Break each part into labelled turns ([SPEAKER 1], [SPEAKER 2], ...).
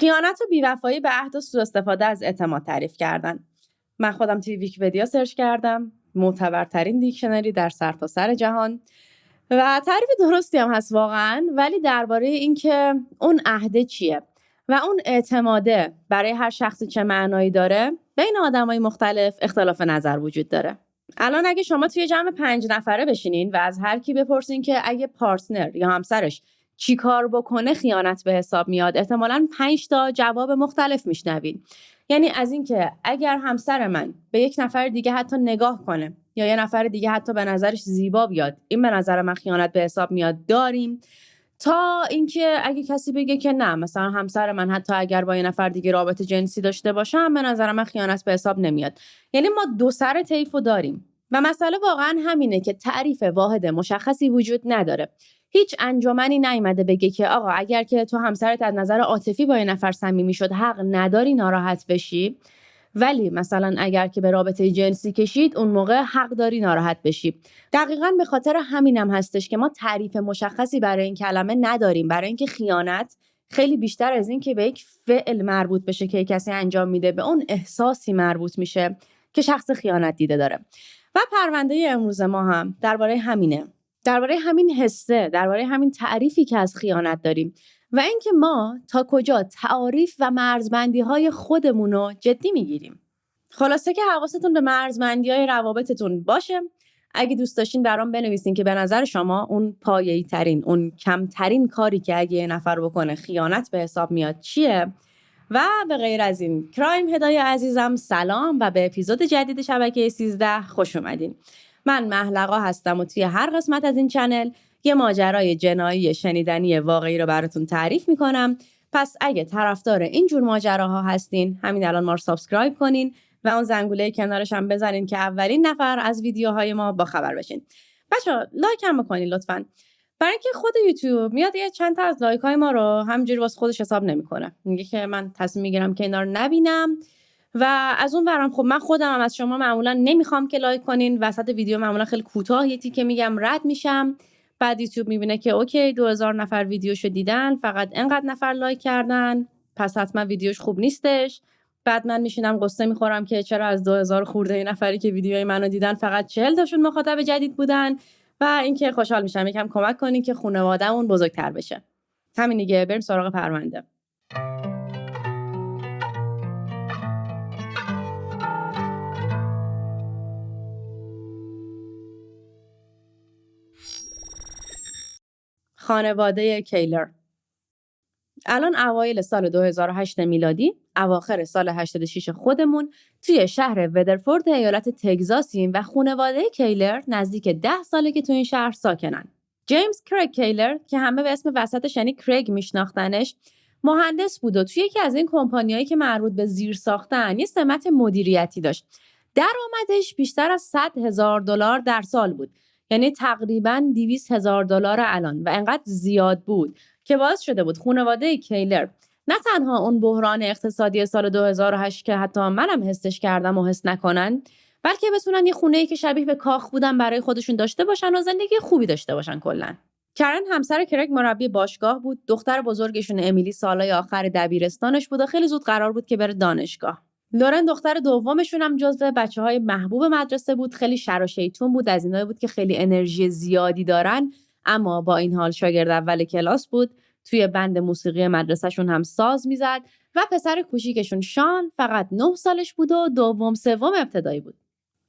[SPEAKER 1] خیانت و بی‌وفایی به عهد و سوءاستفاده از اعتماد تعریف کردن. من خودم توی ویکی‌پدیا سرچ کردم، معتبرترین دیکشنری در سرتاسر جهان و تعریف درستی هم هست واقعا، ولی درباره اینکه اون عهد چیه و اون اعتماده برای هر شخصی چه معنایی داره بین آدمای مختلف اختلاف نظر وجود داره. الان اگه شما توی جمع 5 نفره بشینین و از هر کی بپرسین که اگه پارتنر یا همسرش چی کار بکنه خیانت به حساب میاد، احتمالاً 5 تا جواب مختلف میشنوین. یعنی از این که اگر همسر من به یک نفر دیگه حتی نگاه کنه یا یه نفر دیگه حتی به نظرش زیبا بیاد، این به نظر من خیانت به حساب میاد داریم، تا اینکه اگه کسی بگه که نه، مثلا همسر من حتی اگر با یه نفر دیگه رابطه جنسی داشته باشم به نظر من خیانت به حساب نمیاد. یعنی ما دو سر طیفو داریم و مسئله واقعا همینه که تعریف واحد مشخصی وجود نداره. هیچ انجمنی نیامده بگه که آقا اگر که تو همسرت از نظر عاطفی با یه نفر صمیمی شد حق نداری ناراحت بشی، ولی مثلا اگر که به رابطه جنسی کشید اون موقع حق داری ناراحت بشی. دقیقاً به خاطر همینم هستش که ما تعریف مشخصی برای این کلمه نداریم، برای اینکه خیانت خیلی بیشتر از این که به یک فعل مربوط بشه که کسی انجام میده، به اون احساسی مربوط میشه که شخص خیانت دیده داره. و پرونده امروز ما هم درباره همینه، درباره همین حسه، درباره همین تعریفی که از خیانت داریم و اینکه ما تا کجا تعاریف و مرزبندی‌های خودمون رو جدی میگیریم. خلاصه که حواستون به مرزبندی‌های روابطتون باشه. اگه دوست داشتین برام بنویسین که به نظر شما اون پایه‌ای ترین، اون کمترین کاری که اگه یه نفر بکنه خیانت به حساب میاد چیه؟ و به غیر از این، کرایم هدای عزیزم سلام و به اپیزود جدید شبکه 13 خوش اومدین. من محلقا هستم و توی هر قسمت از این چنل یه ماجرای جنایی شنیدنی واقعی رو براتون تعریف میکنم. پس اگه طرفدار این جور ماجراها هستین، همین الان ما رو سابسکرایب کنین و اون زنگوله کنارش هم بزنین که اولین نفر از ویدیوهای ما با خبر بشین. بچه‌ها لایک هم بکنین لطفاً، برای اینکه خود یوتیوب میاد یه چند تا از لایک های ما رو همینجوری واسه خودش حساب نمیکنه، میگه که من تصمیم میگیرم که اینا رو نبینم. و از اون ورم خب من خودم هم از شما معمولا نمیخوام که لایک کنین، وسط ویدیو معمولا خیلی کوتاه یه تیکه میگم رد میشم، بعد یوتیوب میبینه که اوکی 2000 نفر ویدیوشو دیدن، فقط اینقدر نفر لایک کردن، پس حتما ویدیوش خوب نیستش. بعد من میشینم قصه میخورم که چرا از 2000 خورده نفری که ویدیوی منو دیدن فقط 40 تاشون مخاطب جدید بودن. و اینکه خوشحال میشم یکم کمک کنین که خانواده‌مون بزرگتر بشه. همین دیگه، بریم سراغ پرونده. خانواده کیلر. الان اوایل سال 2008 میلادی، اواخر سال 86 خودمون توی شهر ودرفورد ایالت تگزاسیم و خانواده کیلر نزدیک 10 ساله که توی این شهر ساکنن. جیمز کریگ کیلر که همه به اسم وسطش یعنی کریگ میشناختنش، مهندس بود و توی یکی از این کمپانیایی که مربوط به زیر ساختن یه سمت مدیریتی داشت. درآمدش بیشتر از $100,000 در سال بود، یعنی تقریباً $200,000 الان، و انقدر زیاد بود که باعث شده بود خانواده کیلر نه تنها اون بحران اقتصادی سال 2008 که حتی منم حسش کردم و حس نکنن، بلکه بتونن یه خونه‌ای که شبیه به کاخ بودن برای خودشون داشته باشن و زندگی خوبی داشته باشن کلاً. کرن همسر کریگ مربی باشگاه بود، دختر بزرگشون امیلی سالای آخر دبیرستانش بود و خیلی زود قرار بود که بره دانشگاه. لورن دختر دومشون هم جزو بچه‌های محبوب مدرسه بود، خیلی شر و شیطون بود، از اینایی بود که خیلی انرژی زیادی دارن، اما با این حال شاگرد اول کلاس بود. توی بند موسیقی مدرسهشون هم ساز میزد و پسر کوچیکشون شان فقط 9 سالش بود و دوم سوم ابتدایی بود.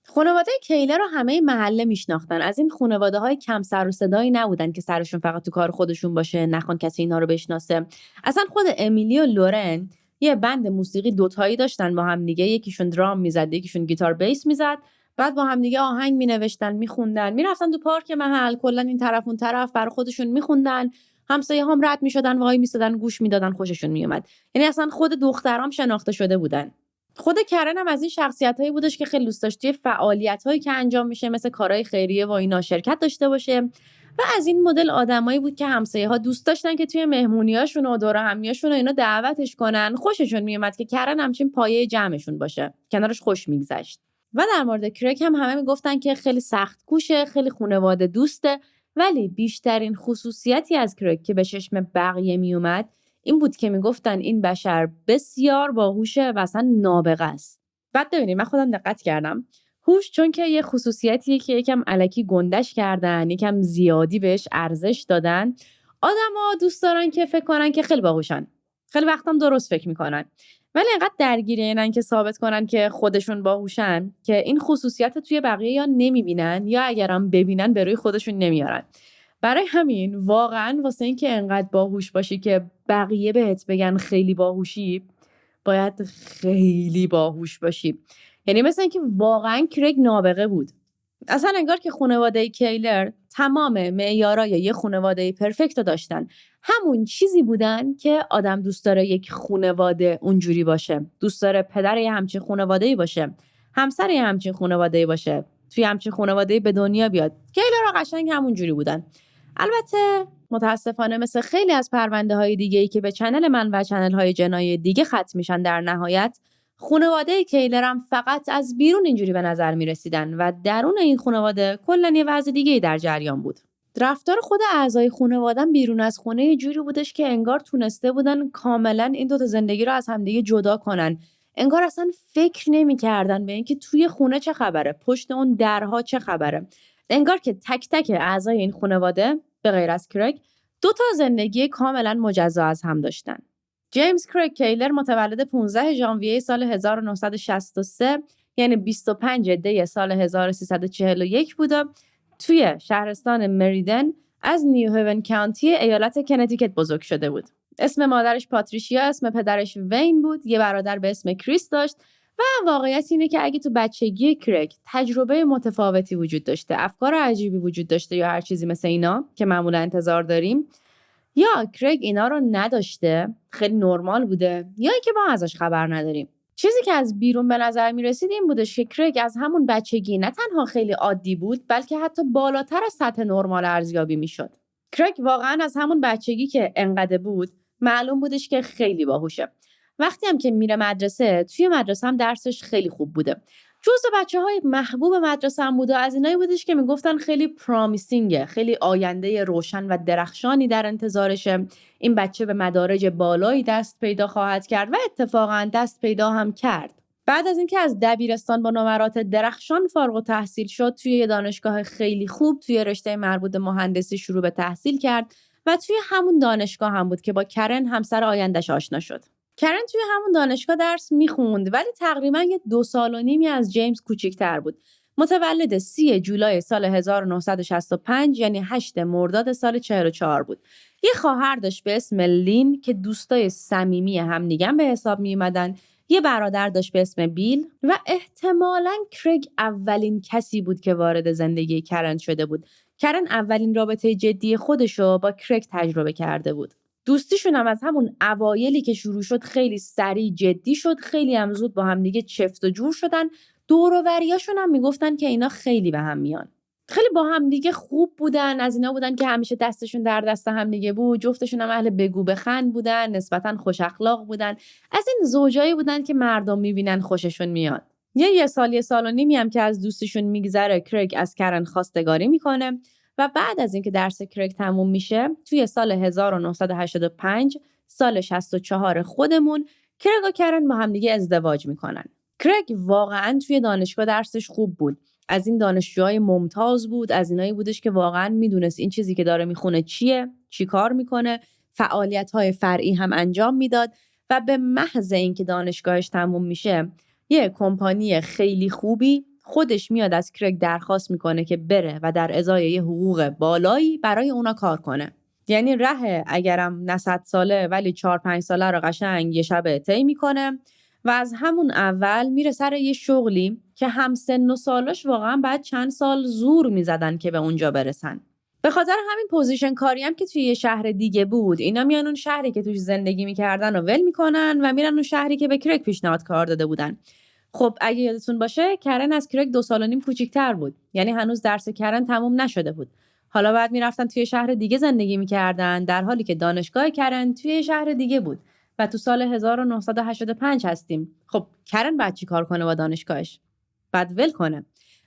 [SPEAKER 1] خانواده کیلر رو همه محله میشناختن. از این خانواده‌های کم سر و صدایی نبودن که سرشون فقط تو کار خودشون باشه، نخوان کسی اینا رو بشناسه. اصلا خود امیلی و لورن یه بند موسیقی دوتایی داشتن با هم دیگه، یکیشون درام میزد، یکیشون گیتار بیس میزد، بعد با هم دیگه آهنگ مینوشتن، میخوندن، میرفتن تو پارک محل، کلا این طرف اون طرف برای خودشون میخوندن، همسایه هم رد میشدن، وای میسادن گوش میدادن، خوششون میومد. یعنی اصلا خود دخترام شناخته شده بودن. خود کرن هم از این شخصیتایی بودش که خیلی دوست داشت توی فعالیتایی که انجام میشه مثل کارهای خیریه و اینا شرکت داشته باشه و از این مدل آدمایی بود که همسایه‌ها دوست داشتن که توی مهمونیاشون و دور همیاشون و اینا دعوتش کنن. خوششون میومد که کرن همچین پایه جمعشون باشه، کنارش خوش میگذشت. و در مورد کریگ هم همه میگفتن که خیلی سخت کوشه، خیلی خانواده دوسته، ولی بیشترین خصوصیتی از کریگ که به چشم بقیه میومد این بود که میگفتن این بشر بسیار باهوشه و اصلا نابغه است. بعد ببینید من خودم دقت کردم، هوش چون که یه خصوصیتیه که یکم الکی گندش کردن، یکم زیادی بهش ارزش دادن، آدما دوست دارن که فکر کنن که خیلی باهوشن، خیلی وقتام درست فکر میکنن، ولی انقدر درگیر اینن که ثابت کنن که خودشون باهوشن که این خصوصیت توی بقیه یا نمیبینن یا اگرم ببینن به روی خودشون نمیارن. برای همین واقعا واسه این که انقدر باهوش باشی که بقیه بهت بگن خیلی باهوشی، باید خیلی باهوش باشی. یعنی مثل اینکه واقعا کرگ نابغه بود. اصلا انگار که خانواده کیلر تمام معیارای یه خانواده پرفکت رو داشتن. همون چیزی بودن که آدم دوست داره یک خانواده اونجوری باشه. دوست داره پدر یه همچین خانواده‌ای باشه، همسر یه همچین خانواده‌ای باشه، توی همچین خانواده‌ای به دنیا بیاد. کیلر ها قشنگ همونجوری بودن. البته متاسفانه مثل خیلی از پرونده‌های دیگه‌ای که به چنل من و چنل‌های جنایی دیگه ختم میشن، در نهایت خانواده کیلر هم فقط از بیرون اینجوری به نظر می رسیدن و درون این خانواده کلاً یه وضع دیگه‌ای در جریان بود. رفتار خود اعضای خانواده بیرون از خونه یه جوری بودش که انگار تونسته بودن کاملاً این دوتا زندگی رو از همدیگه جدا کنن. انگار اصلا فکر نمی‌کردن به اینکه توی خونه چه خبره، پشت اون درها چه خبره. انگار که تک تک اعضای این خانواده به غیر از کرگ دوتا زندگی کاملاً مجزا از هم داشتن. جیمز کرگ کیلر متولد 15 ژانویه سال 1963 یعنی 25 دی سال 1341 بود و توی شهرستان مریدن از نیو هیون کانتی ایالت کنتیکت بزرگ شده بود. اسم مادرش پاتریشیا، اسم پدرش وین بود، یه برادر به اسم کریس داشت و واقعیت اینه که اگه تو بچگی کرگ تجربه متفاوتی وجود داشته، افکار عجیبی وجود داشته یا هر چیزی مثل اینا که معمولا انتظار داریم، یا کرگ اینا رو نداشته، خیلی نرمال بوده، یا اینکه ما ازش خبر نداریم. چیزی که از بیرون به نظر می رسید این بودش که کرگ از همون بچگی نه تنها خیلی عادی بود، بلکه حتی بالاتر از سطح نرمال ارزیابی می شد. کرگ واقعا از همون بچگی که انقدر بود معلوم بودش که خیلی باهوشه. وقتی هم که میره مدرسه، توی مدرسه هم درسش خیلی خوب بوده. جزو بچه‌های محبوب مدرسه هم بوده، از اینایی بودش که میگفتن خیلی پرامیسینگه، خیلی آینده روشن و درخشانی در انتظارشه. این بچه به مدارج بالایی دست پیدا خواهد کرد و اتفاقاً دست پیدا هم کرد. بعد از اینکه از دبیرستان با نمرات درخشان فارغ التحصیل شد، توی یه دانشگاه خیلی خوب توی رشته مربوط به مهندسی شروع به تحصیل کرد و توی همون دانشگاه هم بود که با کرن همسر آینده‌اش آشنا شد. کرن توی همون دانشگاه درس میخوند ولی تقریباً 2 سال و نیمی از جیمز کوچیک‌تر بود. متولد 30 جولای سال 1965 یعنی 8 مرداد سال 44 بود. یه خواهر داشت به اسم لین که دوستای صمیمی همدیگه به حساب میومدن. یه برادر داشت به اسم بیل و احتمالاً کرگ اولین کسی بود که وارد زندگی کرن شده بود. کرن اولین رابطه جدی خودشو با کرگ تجربه کرده بود. دوستیشون هم از همون اوایلی که شروع شد خیلی سریع جدی شد، خیلی هم زود با هم دیگه چفت و جور شدن. دور و بریاشون هم میگفتن که اینا خیلی به هم میان. خیلی با هم دیگه خوب بودن، از اینا بودن که همیشه دستشون در دست هم دیگه بود. جفتشون هم اهل بگو بخند بودن، نسبتاً خوش اخلاق بودن. از این زوجایی بودن که مردم میبینن خوششون میاد. یه سال و نیمی هم که از دوستیشون میگذره، کرگ از کرن خواستگاری میکنه و بعد از اینکه درس کرگ تموم میشه توی سال 1985 سال 64 خودمون، کرگ و کرن با هم دیگه ازدواج میکنن. کرگ واقعاً توی دانشگاه درسش خوب بود. از این دانشجوهای ممتاز بود، از اینایی بودش که واقعاً میدونست این چیزی که داره میخونه چیه، چی کار میکنه، فعالیت‌های فرعی هم انجام میداد و به محض اینکه دانشگاهش تموم میشه یه کمپانی خیلی خوبی خودش میاد از کرگ درخواست میکنه که بره و در ازای یه حقوق بالایی برای اونا کار کنه. یعنی ره اگرم نه 100 ساله ولی 4-5 ساله رو قشنگ یه شب طی میکنه و از همون اول میره سر یه شغلی که هم سن و سالاش واقعا بعد چند سال زور میزدن که به اونجا برسن. به خاطر همین پوزیشن کاری هم که توی یه شهر دیگه بود، اینا میان اون شهری که توش زندگی میکردن و ول میکنن و میرن اون شهری که به کرگ پیشنهاد کار داده بودن. خب اگه یادتون باشه کرن از کرگ 2 سال و نیم کوچیک‌تر بود، یعنی هنوز درس کرن تموم نشده بود. حالا بعد میرفتن توی شهر دیگه زندگی میکردن در حالی که دانشگاه کرن توی شهر دیگه بود و تو سال 1985 هستیم. خب کرن بعد چی کار کنه با دانشگاهش؟ بعد ول کنه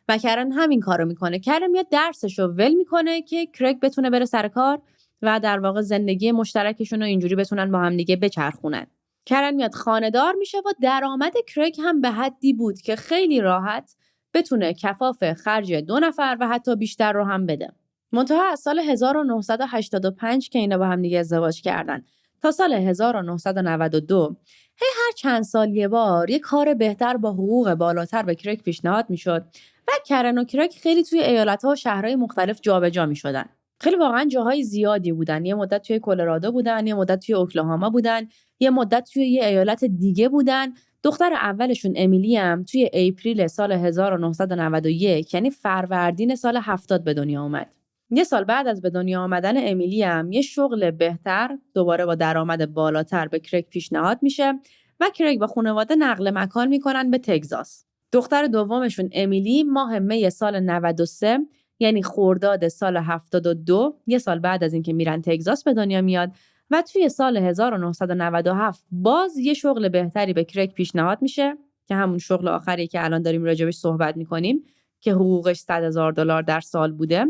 [SPEAKER 1] و کرن همین کارو میکنه. کرن میاد درسشو ول میکنه که کرگ بتونه بره سر کار و در واقع زندگی مشترکشون رو اینجوری بتونن با هم دیگه بچرخونن. کرن میاد خانه‌دار میشه و درآمد کرگ هم به حدی بود که خیلی راحت بتونه کفاف خرج 2 نفر و حتی بیشتر رو هم بده. منتها از سال 1985 که اینا با هم دیگه ازدواج کردن تا سال 1992 هر چند سال یه بار یه کار بهتر با حقوق بالاتر به کرگ پیشنهاد میشد و کرن و کرگ خیلی توی ایالت‌ها و شهرهای مختلف جابجا میشدن. خیلی واقعا جاهای زیادی بودن. یه مدت توی کلرادو بودن، یه مدت توی اوکلاهاما بودن، یه مدت توی یه ایالت دیگه بودن. دختر اولشون امیلی هم توی اپریل سال 1991 یعنی فروردین سال 70 به دنیا اومد. یه سال بعد از به دنیا آمدن امیلی هم یه شغل بهتر دوباره با درآمد بالاتر به کرگ پیشنهاد میشه و کرگ با خانواده نقل مکان میکنن به تگزاس. دختر دومشون امیلی ماه می سال 93 یعنی خرداد سال 72 یه سال بعد از اینکه میرن تگزاس به دنیا میاد و توی سال 1997 باز یه شغل بهتری به کرگ پیشنهاد میشه که همون شغل آخری که الان داریم راجبش صحبت میکنیم که حقوقش $100,000 در سال بوده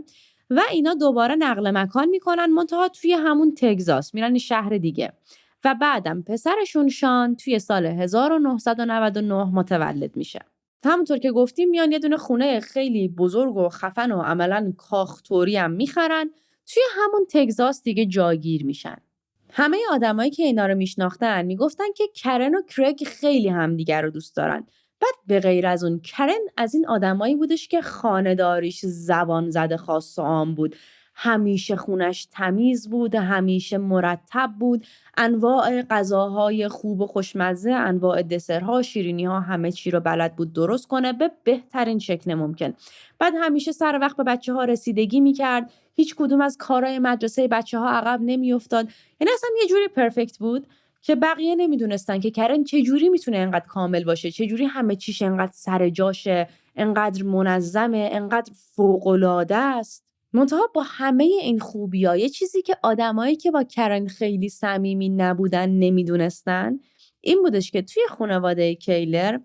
[SPEAKER 1] و اینا دوباره نقل مکان میکنن منتها توی همون تگزاس میرن شهر دیگه و بعدم پسرشون شان توی سال 1999 متولد میشه. همونطور که گفتیم میان یه دونه خونه خیلی بزرگ و خفن و عملاً کاخ-طوری هم میخرن توی همون تگزاس دیگه جاگیر میشن. همه آدمایی که اینا رو میشناختن میگفتن که کرن و کرگ خیلی همدیگر رو دوست دارن. بعد به غیر از اون کرن از این آدمایی بودش که خانه‌داریش زبان زده خاص و عام بود. همیشه خونش تمیز بود، همیشه مرتب بود، انواع غذاهای خوب و خوشمزه، انواع دسرها، شیرینی‌ها، همه چی رو بلد بود درست کنه به بهترین شکل ممکن. بعد همیشه سر وقت به بچه‌ها رسیدگی می‌کرد، هیچ کدوم از کارهای مدرسه بچه‌ها عقب نمی‌افتاد. یعنی اصلا یه جوری پرفکت بود که بقیه نمیدونستن که کرن چه جوری میتونه انقدر کامل باشه، چه جوری همه چیش انقدر سر جاشه، انقدر منظمه، انقدر فوق‌العاده است. منتها با همه این خوبی‌ها یه چیزی که آدمایی که با کرن خیلی صمیمی نبودن نمیدونستن این بودش که توی خانواده کیلر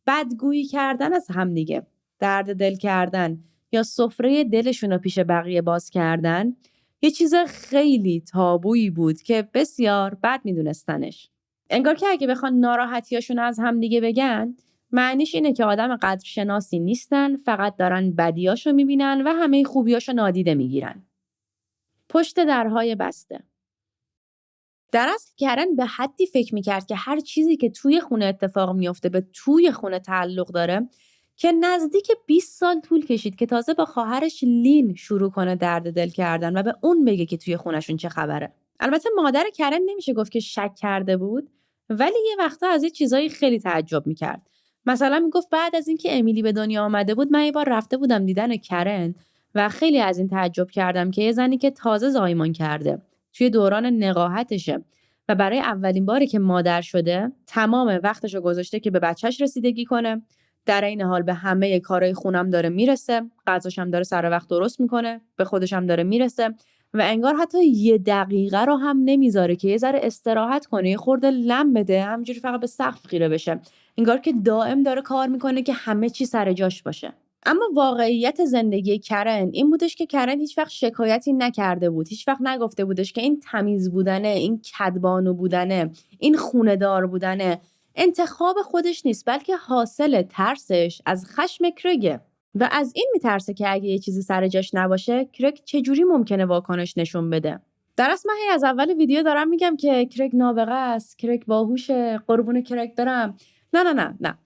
[SPEAKER 1] بدگویی کردن از همدیگه، درد دل کردن یا سفره دلشون رو پیش بقیه باز کردن یه چیز خیلی تابویی بود که بسیار بد میدونستنش. انگار که اگه بخوان ناراحتیاشون از همدیگه بگن معنیش اینه که آدم قدرشناسی نیستن، فقط دارن بدیاشو میبینن و همه خوبیاشو نادیده میگیرن. پشت درهای بسته. در اصل کرن به حدی فکر میکرد که هر چیزی که توی خونه اتفاق میفته به توی خونه تعلق داره که نزدیک 20 سال طول کشید که تازه با خواهرش لین شروع کنه درد دل کردن و به اون بگه که توی خونشون چه خبره. البته مادر کرن نمیشه گفت که شک کرده بود، ولی یه وقتا از یه چیزایی خیلی تعجب میکرد. مثلا میگفت بعد از اینکه امیلی به دنیا آمده بود من یه بار رفته بودم دیدن کرن و خیلی از این تعجب کردم که یه زنی که تازه زایمان کرده توی دوران نقاهتشه و برای اولین باری که مادر شده تمام وقتشو گذاشته که به بچهش رسیدگی کنه، در این حال به همه کارهای خونم داره میرسه، غذاش هم داره سر وقت درست میکنه، به خودش هم داره میرسه و انگار حتی 1 دقیقه رو هم نمیذاره که یه ذره استراحت کنه، یه خورده لم بده، همینجوری فقط به سقف خیره بشه. انگار که دائم داره کار میکنه که همه چی سر جاش باشه. اما واقعیت زندگی کرن این بودش که کرن هیچ وقت شکایتی نکرده بود، هیچ وقت نگفته بودش که این تمیز بودنه، این کدبانو بودنه، این خونه‌دار بودنه انتخاب خودش نیست، بلکه حاصل ترسش از خشم کرگه و از این میترسه که اگه یه چیزی سر جاش نباشه کرگ چجوری ممکنه واکنش نشون بده. در اصل من از اول ویدیو دارم میگم که کرگ نابغه است، کرگ باهوشه، قربون کرگ برم. نه.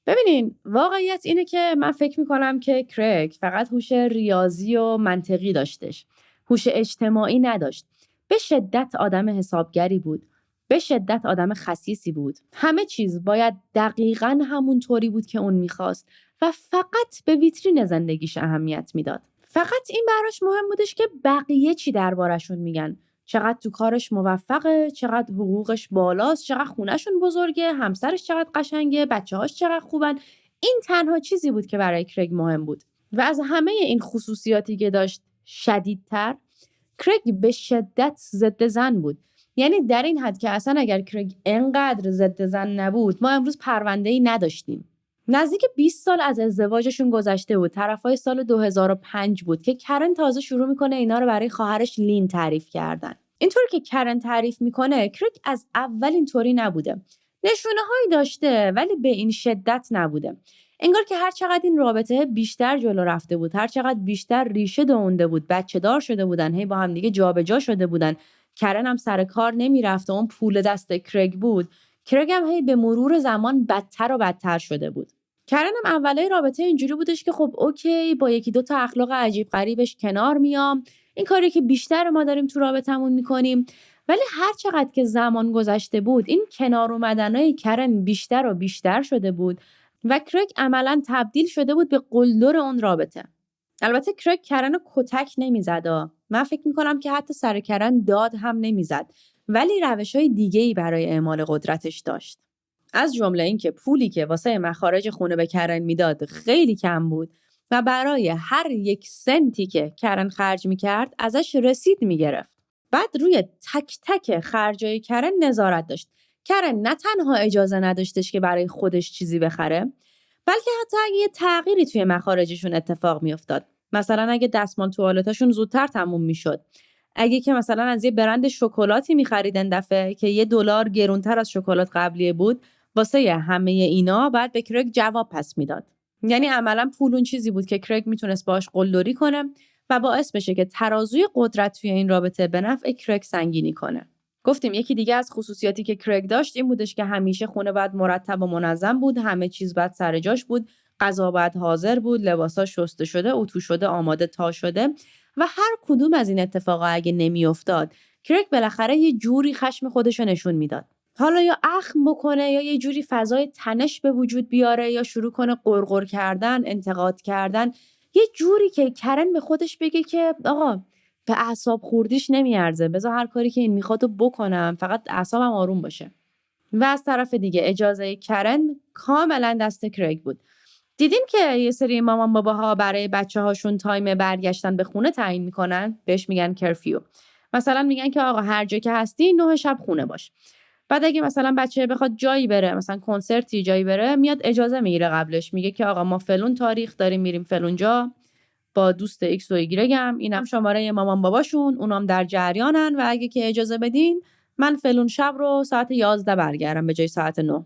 [SPEAKER 1] ببینین واقعیت اینه که من فکر میکنم که کرگ فقط هوش ریاضی و منطقی داشتش، هوش اجتماعی نداشت. به شدت آدم حسابگری بود، به شدت آدم خسیسی بود. همه چیز باید دقیقاً همون طوری بود که اون میخواست و فقط به ویترین زندگیش اهمیت میداد. فقط این براش مهم بودش که بقیه چی دربارشون میگن، چقدر تو کارش موفقه، چقدر حقوقش بالاست، چقدر خونهشون بزرگه، همسرش چقدر قشنگه، بچه‌هاش چقدر خوبن. این تنها چیزی بود که برای کرگ مهم بود. و از همه این خصوصیاتی که داشت شدیدتر، کرگ به شدت ضد زن بود. یعنی در این حد که اصلا اگر کرگ انقدر ضد زن نبود ما امروز پرونده‌ای نداشتیم. نزدیک 20 سال از ازدواجشون گذشته بود. طرفای سال 2005 بود که کرن تازه شروع میکنه اینا رو برای خواهرش لین تعریف کردن. اینطوری که کرن تعریف میکنه کریگ از اول اینطوری نبوده. نشونه‌هایی داشته ولی به این شدت نبوده. انگار که هر چقدر این رابطه بیشتر جلو رفته بود، هر چقدر بیشتر ریشه دونده بود، بچه دار شده بودن، هی با هم دیگه جابجا شده بودن. کرن هم سر کار نمیرفت و اون پول دست کریگ بود. کریگ هم هی به مرور زمان بدتر و بدتر شده بود. کرن هم اولای رابطه اینجوری بودش که خب اوکی با یکی دو تا اخلاق عجیب غریبش کنار میام، این کاری که بیشتر ما داریم تو رابطمون میکنیم. ولی هر چقدر که زمان گذشته بود این کنار اومدنای کرن بیشتر و بیشتر شده بود و کریگ عملاً تبدیل شده بود به قلدر اون رابطه. البته کریگ کرن رو کتک نمیزد. من فکر میکنم که حتی سر کرن داد هم نمیزد، ولی روش‌های دیگه‌ای برای اعمال قدرتش داشت. از جمله این که پولی که واسه مخارج خونه به کرن میداد خیلی کم بود و برای هر 1 سنتی که کرن خرج میکرد ازش رسید میگرفت. بعد روی تک تک خرجای کرن نظارت داشت. کرن نه تنها اجازه نداشتش که برای خودش چیزی بخره، بلکه حتی اگه یه تغییری توی مخارجشون اتفاق میافتاد، مثلا اگه دستمال توالتاشون زودتر تموم میشد، اگه که مثلا از یه برند شکلاتی می‌خریدن دفعه که $1 گرونتر از شکلات قبلیه بود، واسه همه اینا بعد به کریگ جواب پس میداد. یعنی عملاً پول اون چیزی بود که کریگ میتونست باهاش قلدری کنه و باعث بشه که ترازوی قدرت توی این رابطه به نفع کریگ سنگینی کنه. گفتیم یکی دیگه از خصوصیاتی که کریگ داشت این بودش که همیشه خونه باید مرتب و منظم بود، همه چیز باید سر جاش بود، غذا باید حاضر بود، لباسا شسته شده، اتو شده، آماده تا شده و هر کدوم از این اتفاقا اگه نمیافتاد کریگ بالاخره یه جوری خشم خودش رو نشون میداد. حالا یا اخم بکنه یا یه جوری فضای تنش به وجود بیاره یا شروع کنه قرقر کردن، انتقاد کردن، یه جوری که کرن به خودش بگه که آقا به اعصاب خوردیش نمیارزه، بذار هر کاری که این میخوادو بکنم، فقط اعصابم آروم باشه. و از طرف دیگه اجازه کرن کاملا دست کریگ بود. دیدین که یه سری مامان باباها برای بچه‌هاشون تایم برگشتن به خونه تعیین میکنن، بهش میگن کرفیو. مثلا میگن که آقا هر جا که هستی 9 شب خونه باش. بعد اگه مثلا بچه بخواد جایی بره، مثلا کنسرتی جایی بره، میاد اجازه میگیره قبلش، میگه که آقا ما فلون تاریخ داریم میریم فلون جا با دوست ایکس و ایگرگم، اینم شماره مامان باباشون، اونام در جریانن و اگه که اجازه بدین من فلون شب رو ساعت 11 برگردم به جای ساعت 9.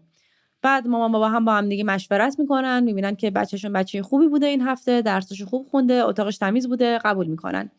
[SPEAKER 1] بعد مامان بابا هم با هم دیگه مشورت میکنن، میبینن که بچه‌شون بچه خوبی بوده این هفته، درسش خوب خونده، اتاقش تمیز بوده، قبول میکنن.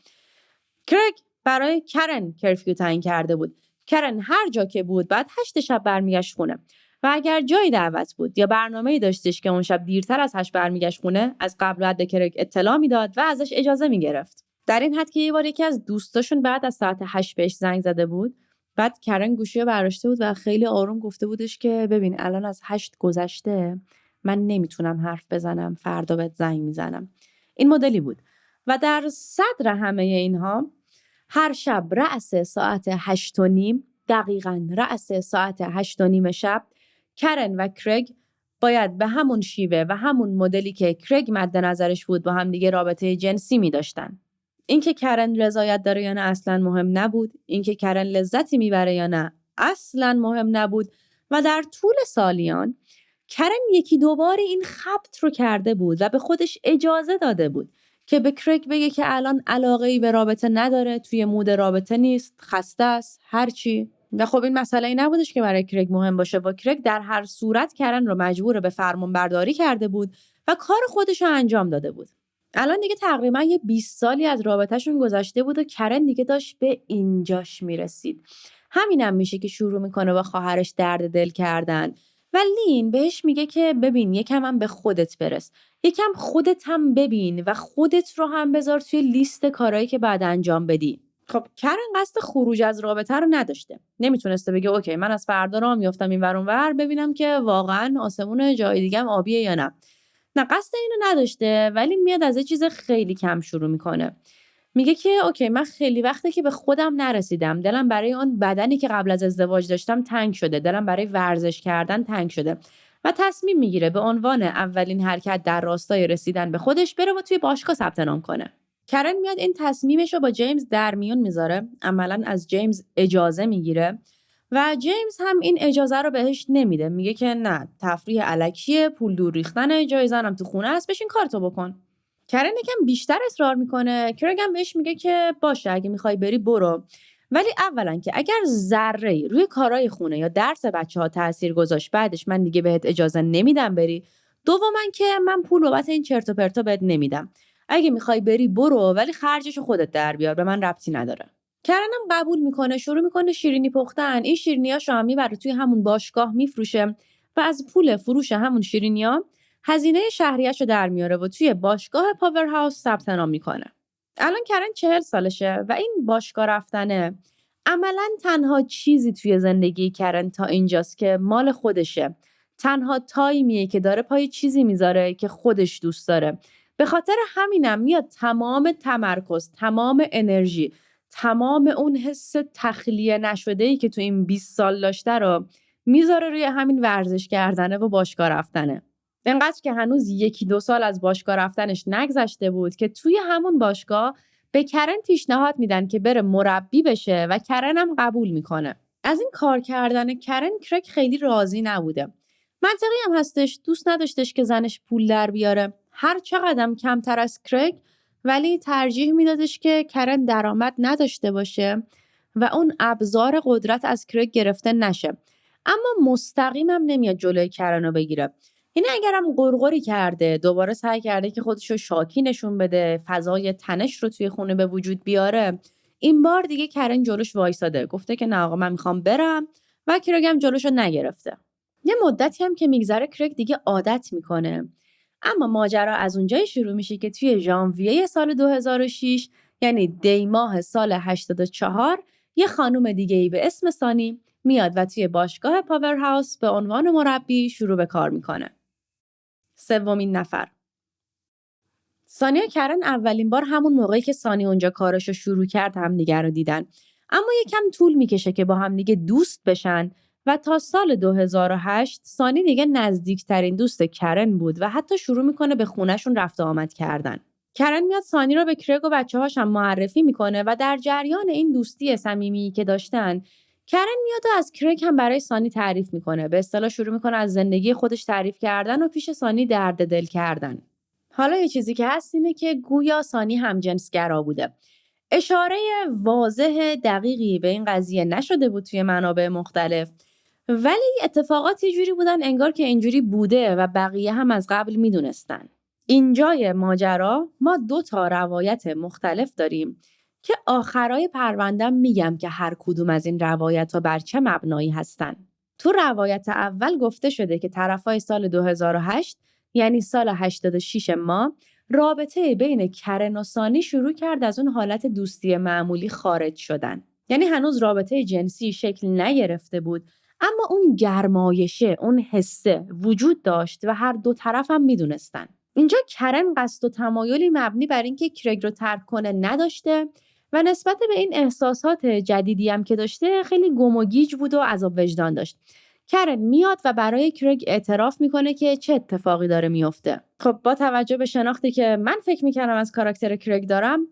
[SPEAKER 1] کریگ برای کرن کرفیو تعیین کرده بود. کرن هر جا که بود بعد 8 شب برمیگشت خونه و اگر جایی دعوت بود یا برنامه‌ای داشتش که اون شب دیرتر از 8 برمیگشت خونه، از قبل بعد به کریگ اطلاع میداد و ازش اجازه میگرفت. در این حد که یه بار یکی از دوستاشون بعد از ساعت 8 بهش زنگ زده بود. بعد کرن گوشی رو برداشته بود و خیلی آروم گفته بودش که ببین الان از 8 گذشته، من نمیتونم حرف بزنم، فردا بهت زنگ میزنم. این مدلی بود. و در صدر همه اینها هر شب رأس ساعت 8:30، دقیقاً رأس ساعت 8:30 شب، کرن و کریگ باید به همون شیوه و همون مدلی که کریگ مد نظرش بود با هم دیگه رابطه جنسی می داشتن. اینکه کرن رضایت داره یا نه اصلاً مهم نبود، اینکه کرن لذتی میبره یا نه اصلاً مهم نبود و در طول سالیان کرن یکی دوبار این خبط رو کرده بود و به خودش اجازه داده بود که به کریگ بگه که الان علاقه‌ای به رابطه نداره، توی مود رابطه نیست، خسته است، هرچی. و خب این مسئله ای نبودش که برای کریگ مهم باشه. با کریگ در هر صورت کرن رو مجبور به فرمان برداری کرده بود و کار خودش رو انجام داده بود. الان دیگه تقریبا یه 20 سالی از رابطهشون گذشته بود و کرن دیگه داشت به اینجاش میرسید. همینم میشه که شروع میکنه با خواهرش درد دل کردن و لین بهش میگه که ببین یکم هم به خودت برس، یکم خودت هم ببین و خودت رو هم بذار توی لیست کارهایی که بعد انجام بدی. خب کرن قصد خروج از رابطه رو نداشته. نمیتونسته بگه اوکی من از فردا راه میافتم این ور اون ور ببینم که واقعا آسمون جای دیگه هم آبیه یا نه. نه قصد اینو نداشته، ولی میاد از یه چیز خیلی کم شروع میکنه. میگه که اوکی من خیلی وقته که به خودم نرسیدم، دلم برای اون بدنی که قبل از ازدواج داشتم تنگ شده، دلم برای ورزش کردن تنگ شده و تصمیم میگیره به عنوان اولین حرکت در راستای رسیدن به خودش بره و توی باشگاه ثبت نام کنه. کرن میاد این تصمیمش رو با جیمز در میون میذاره، عملاً از جیمز اجازه میگیره و جیمز هم این اجازه رو بهش نمیده. میگه که نه، تفریح الکیه، پول دور ریختن، جای زنم تو خونه است، بشین کارتو بکن. کرن یکم بیشتر اصرار میکنه. کرگ هم بهش میگه که باشه اگه میخوای بری برو، ولی اولا که اگر ذره‌ای روی کارهای خونه یا درس بچه‌ها تاثیر گذاشت بعدش من دیگه بهت اجازه نمیدم بری. دوما که من پول بابت این چرت و پرتا بهت نمیدم. اگه میخوای بری برو، ولی خرجشو خودت در بیار، به من ربطی نداره. کرن هم قبول میکنه، شروع میکنه شیرینی پختن. این شیرینیاشو هم میبره توی همون باشگاه میفروشه و از پول فروش همون شیرینیا هزینه شهریه‌شو در میاره و توی باشگاه پاور هاوس ثبت نام میکنه. الان کرن 40 سالشه و این باشگاه رفتنه عملاً تنها چیزی توی زندگی کرن تا اینجاست که مال خودشه. تنها تایمیه که داره پای چیزی میذاره که خودش دوست داره. به خاطر همینم میاد تمام تمرکز، تمام انرژی، تمام اون حس تخلیه نشده‌ای که تو این 20 سال داشته رو میذاره روی همین ورزش کردنه و باشگاه رفتنه. انقدر که هنوز 1-2 سال از باشگاه رفتنش نگذشته بود که توی همون باشگاه به کرن پیشنهاد میدن که بره مربی بشه و کرن هم قبول میکنه. از این کار کردن کرن کرگ خیلی راضی نبوده. منطقی هم هستش، دوست نداشتش که زنش پول در بیاره. هر چقدر کمتر از کرگ، ولی ترجیح میدادش که کرن درآمد نداشته باشه و اون ابزار قدرت از کرگ گرفته نشه. اما مستقیم هم نمیاد جلوی کرن رو بگیره. یعنی اگرم غرغری کرده، دوباره سعی کرده که خودشو شاکی نشون بده، فضای تنش رو توی خونه به وجود بیاره، این بار دیگه کرن جلوش وایساده، گفته که نه آقا من میخوام برم و کرگ هم جلوشو نگرفته. یه مدتی هم که میگذره کرگ دیگه عادت میکنه. اما ماجرا از اونجایی شروع میشه که توی ژانویه سال 2006، یعنی دی ماه سال 84، یه خانم دیگه‌ای به اسم سانی میاد و توی باشگاه پاور هاوس به عنوان مربی شروع به کار میکنه. سومین نفر. سانی و کرن اولین بار همون موقعی که سانی اونجا کارشو شروع کرد همدیگه رو دیدن. اما یکم طول میکشه که با همدیگه دوست بشن و تا سال 2008 سانی دیگه نزدیکترین دوست کرن بود و حتی شروع میکنه به خونهشون رفت و آمد کردن. کرن میاد سانی رو به کرگ و بچه‌هاش هم معرفی میکنه و در جریان این دوستی صمیمی که داشتن، کرن میاد و از کرگ هم برای سانی تعریف میکنه. به اصطلاح شروع میکنه از زندگی خودش تعریف کردن و پیش سانی درد دل کردن. حالا یه چیزی که هست اینه که گویا سانی همجنسگرا بوده. اشاره واضح دقیقی به این قضیه نشده بود توی منابع مختلف، ولی اتفاقات یه جوری بودن انگار که اینجوری بوده و بقیه هم از قبل میدونستن. اینجای ماجرا ما 2 روایت مختلف داریم که آخرای پروندم میگم که هر کدوم از این روایت‌ها بر چه مبنایی هستن. تو روایت اول گفته شده که طرفای سال 2008، یعنی سال 86 ما، رابطه بین کرن و سانی شروع کرد از اون حالت دوستی معمولی خارج شدن. یعنی هنوز رابطه جنسی شکل نگرفته بود، اما اون گرمایشه، اون حسه وجود داشت و هر دو طرف هم میدونستن. اینجا کرن قصد و تمایلی مبنی بر اینکه کرگ رو ترک کنه نداشته و نسبت به این احساسات جدیدی هم که داشته خیلی گم و گیج بود و عذاب وجدان داشت. کرن میاد و برای کرگ اعتراف میکنه که چه اتفاقی داره میفته. خب با توجه به شناختی که من فکر میکردم از کاراکتر کرگ دارم،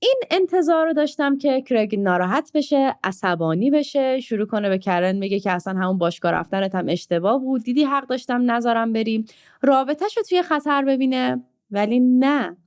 [SPEAKER 1] این انتظار رو داشتم که کرگ ناراحت بشه، عصبانی بشه، شروع کنه به کرن بگه که اصلا همون باشگاه رفتنت هم اشتباه بود، دیدی حق داشتم نذارم بریم، رابطه‌ش رو توی خطر ببینه. ولی نه،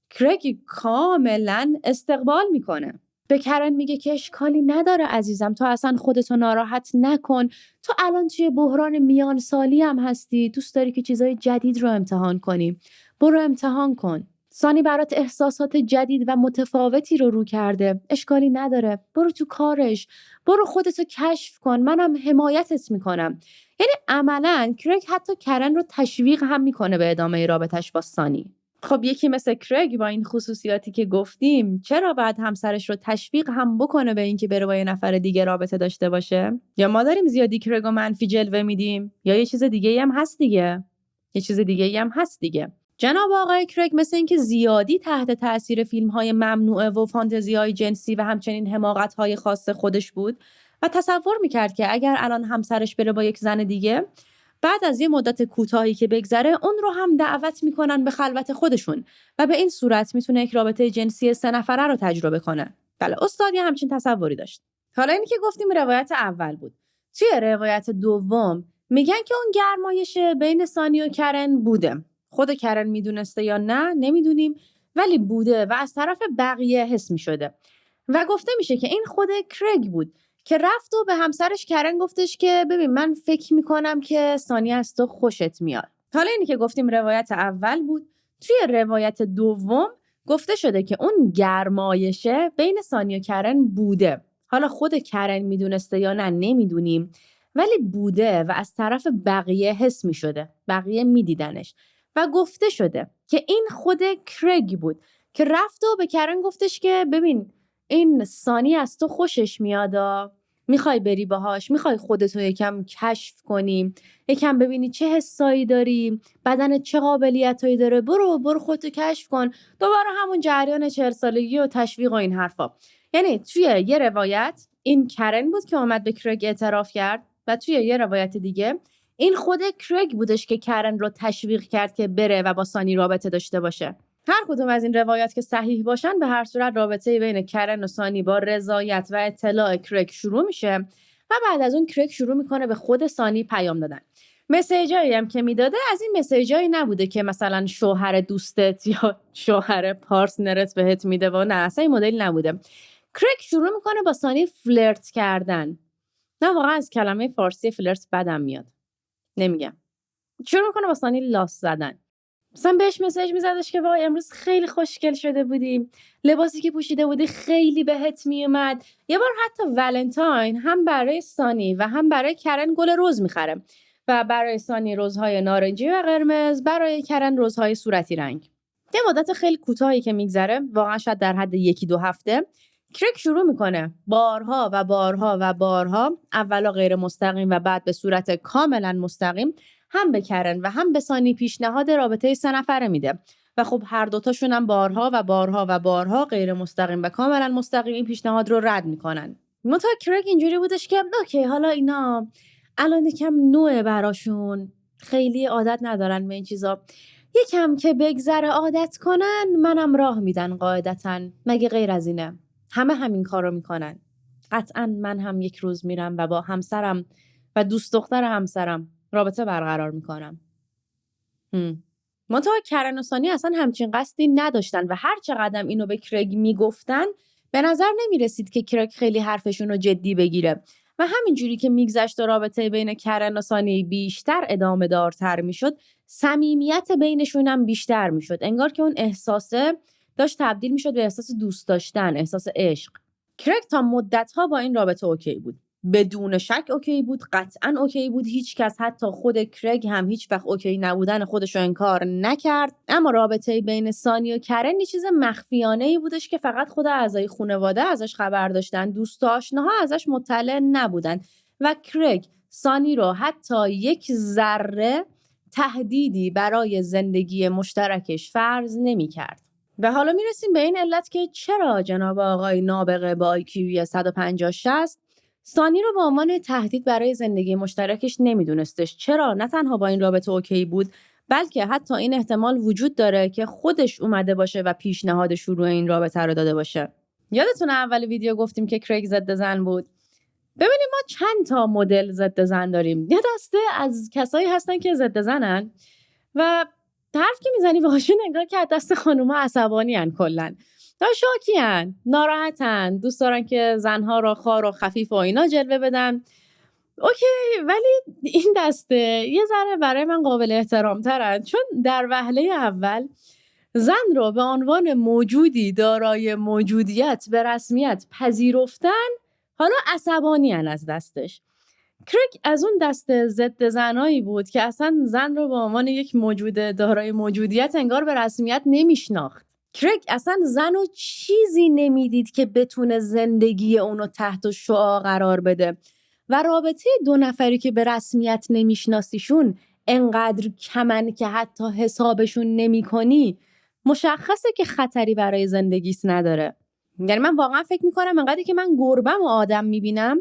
[SPEAKER 1] کرگ کاملا استقبال میکنه. به کرن میگه که اشکالی نداره عزیزم، تو اصلا خودتو ناراحت نکن، تو الان توی بحران میان سالی هم هستی، دوست داری که چیزای جدید رو امتحان کنی، برو امتحان کن. سانی برات احساسات جدید و متفاوتی رو کرده، اشکالی نداره، برو تو کارش، برو خودتو کشف کن، منم حمایتت میکنم. یعنی عملاً کرگ حتی کرن رو تشویق هم میکنه به ادامه رابطش با سانی. خب یکی مثل کرگ با این خصوصیاتی که گفتیم چرا باید همسرش رو تشویق هم بکنه به اینکه بره با یه نفر دیگه رابطه داشته باشه؟ یا ما داریم زیادی کرگ و منفی جلوه میدیم، یا یه چیز دیگه‌ای هم هست دیگه. جناب آقای کرگ مثل اینکه زیادی تحت تاثیر فیلم‌های ممنوعه و فانتزی‌های جنسی و همچنین حماقت‌های خاص خودش بود و تصور می‌کرد که اگر الان همسرش بره با یک زن دیگه، بعد از یه مدت کوتاهی که بگذره اون رو هم دعوت میکنن به خلوت خودشون و به این صورت میتونه یک رابطه جنسی 3 نفره رو تجربه کنه. بله، استاد یه همچین تصوری داشت. حالا اینی که گفتیم روایت اول بود. توی روایت دوم میگن که اون گرمایش بین سانی و کرن بوده. خود کرن میدونسته یا نه نمیدونیم، ولی بوده و از طرف بقیه حس میشده. و گفته میشه که این خود کرگ بود که رفت و به همسرش کرن گفتش که ببین من فکر میکنم که سانی از تو خوشت میاد. حالا اینی که گفتیم روایت اول بود. توی روایت دوم گفته شده که اون گرمایشه بین سانی و کرن بوده. حالا خود کرن میدونسته یا نه نمیدونیم، ولی بوده و از طرف بقیه حس میشده. بقیه میدیدنش و گفته شده که این خود کرگ بود که رفت و به کرن گفتش که ببین این سانی از تو خوشش میادا، میخوای بری باهاش، میخوای خودتو یکم کشف کنی، یکم ببینی چه حسایی داری، بدنت چه قابلیتایی داره، برو خودتو کشف کن. دوباره همون جریان 40 سالگی و تشویق و این حرفا. یعنی توی یه روایت این کرن بود که اومد به کرگ اعتراف کرد و توی یه روایت دیگه این خود کرگ بودش که کرن رو تشویق کرد که بره و با سانی رابطه داشته باشه. هر کدوم از این روایات که صحیح باشن به هر صورت رابطه بین کرن و سانی با رضایت و اطلاع کرگ شروع میشه و بعد از اون کرگ شروع میکنه به خود سانی پیام دادن. مسیجایی هم که میداده از این مسیجایی نبوده که مثلا شوهر دوستت یا شوهر پارتنرت بهت میده و نه، اصلا این مدل نبوده. کرگ شروع میکنه با سانی فلرت کردن. نه واقعا از کلمه فارسی فلرت بدم میاد، نمیگم. شروع میکنه با سانی لاس زدن. مثلا بهش مسیج میزدش که وای امروز خیلی خوشگل شده بودی، لباسی که پوشیده بودی خیلی بهت میومد. یه بار حتی ولنتاین هم برای سانی و هم برای کرن گل رز میخره و برای سانی رزهای نارنجی و قرمز، برای کرن رزهای صورتی رنگ. یه مدت خیلی کوتاهی که میگذره، واقعا شاید در حد 1-2 هفته، کرگ شروع میکنه بارها و بارها و بارها، اولا غیر مستقیم و بعد به صورت کاملا مستقیم، هم به کرن و هم به سانی پیشنهاد رابطه 3 نفره میده و خب هر دوتاشون هم بارها و بارها و بارها غیر مستقیم و کاملا مستقیم این پیشنهاد رو رد میکنن. منتها کرگ اینجوری بودش که اوکی حالا اینا الان یکم نوعه براشون، خیلی عادت ندارن به این چیزا، یکم که بگذره عادت کنن منم راه میدن قاعدتاً، مگه غیر از اینه؟ همه همین کارو میکنن. قطعاً من هم یک روز میرم و با همسرم و دوست دختر همسرم رابطه برقرار میکنم. منتها کرن و سانی اصلا همچین قصدی نداشتن و هر چقدر اینو به کرگ میگفتن به نظر نمیرسید که کرگ خیلی حرفشون رو جدی بگیره و همینجوری که میگذشت و رابطه بین کرن و سانی بیشتر ادامه دارتر میشد، صمیمیت بینشون هم بیشتر میشد. انگار که اون احساسه داشت تبدیل میشد به احساس دوست داشتن، احساس عشق. کرگ تا مدت‌ها با این رابطه اوکی بود. بدون شک اوکی بود، قطعاً اوکی بود. هیچ کس حتی خود کرگ هم هیچ وقت اوکی نبودن خودش رو انکار نکرد. اما رابطه بین سانی و کرن یه چیز مخفیانه‌ای بودش که فقط خود اعضای خانواده ازش خبر داشتن، دوست و آشناها ازش مطلع نبودن و کرگ سانی رو حتی یک ذره تهدیدی برای زندگی مشترکش فرض نمی‌کرد. و حالا میرسیم به این علت که چرا جناب آقای نابغه با IQ 150-60 سانی رو به عنوان تهدید برای زندگی مشترکش نمیدونستش. چرا نه تنها با این رابطه اوکی بود، بلکه حتی این احتمال وجود داره که خودش اومده باشه و پیشنهاد شروع این رابطه رو داده باشه. یادتونه اول ویدیو گفتیم که کرگ ضد زن بود؟ ببینیم ما چند تا مدل ضد زن داریم. یه دسته از کسایی هستن که ضد زنن و حرف که میزنی باهاشون انگار که از دست خانوما عصبانی ان، کلن شاکی ان، ناراحتن، دوست دارن که زنها را خار و خفیف و اینا جلوه بدن. اوکی، ولی این دسته یه ذره برای من قابل احترام ترن، چون در وهله اول زن رو به عنوان موجودی دارای موجودیت به رسمیت پذیرفتن، حالا عصبانی ان از دستش. کرگ از اون دسته ضد زنایی بود که اصلا زن رو به عنوان یک موجود دارای موجودیت انگار به رسمیت نمیشناخت. کرگ اصلا زن رو چیزی نمیدید که بتونه زندگی اونو تحت شعاع قرار بده و رابطه 2 نفری که به رسمیت نمیشناسیشون انقدر کمن که حتی حسابشون نمی کنی، مشخصه که خطری برای زندگیست نداره. یعنی من واقعا فکر میکنم انقدری که من گربم و آدم میبینم،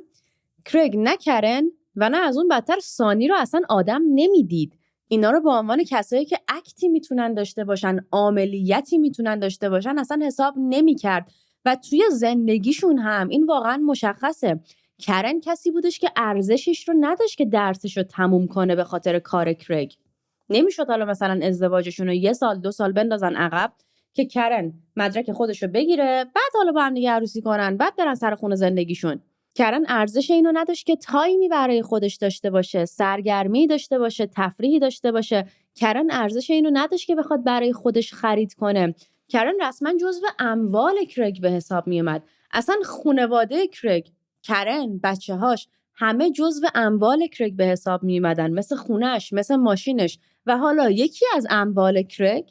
[SPEAKER 1] کرگ نه کرن و نه از اون بدتر سانی رو اصلا آدم نمیدید. اینا رو به عنوان کسایی که اکتی میتونن داشته باشن، عملیاتی میتونن داشته باشن اصلا حساب نمیکرد و توی زندگیشون هم این واقعا مشخصه. کرن کسی بودش که ارزشش رو نداشت که درسش رو تموم کنه به خاطر کار کرگ. نمیشد حالا مثلا ازدواجشون رو 1 سال 2 سال بندازن عقب که کرن مدرک خودش رو بگیره، بعد حالا با هم دیگه عروسی کنن، بعد برن سر خونه زندگیشون. کرن ارزش اینو نداشت که تایمی برای خودش داشته باشه، سرگرمی داشته باشه، تفریحی داشته باشه. کرن ارزش اینو نداشت که بخواد برای خودش خرید کنه. کرن رسما جزو اموال کرگ به حساب می اومد. اصلا خانواده کرگ، کرن، بچه‌هاش، همه جزو اموال کرگ به حساب می اومدن، مثل خونش، مثل ماشینش. و حالا یکی از اموال کرگ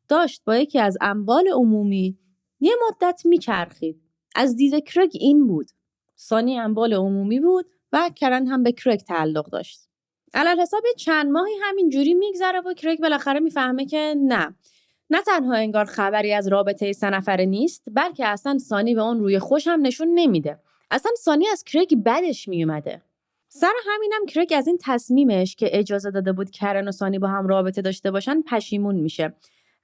[SPEAKER 1] داشت با یکی از اموال عمومی یه مدت میچرخید. از دید کرگ این بود. سانی اموال عمومی بود و کرن هم به کرگ تعلق داشت. علل حساب چند ماهی همین جوری میگذره و کرگ بالاخره میفهمه که نه تنها انگار خبری از رابطه 3 نفره نیست، بلکه اصلا سانی به اون روی خوش هم نشون نمیده. اصلا سانی از کرگ بدش میومده. سر همینم کرگ از این تصمیمش که اجازه داده بود کرن و سانی با هم رابطه داشته باشن پشیمون میشه.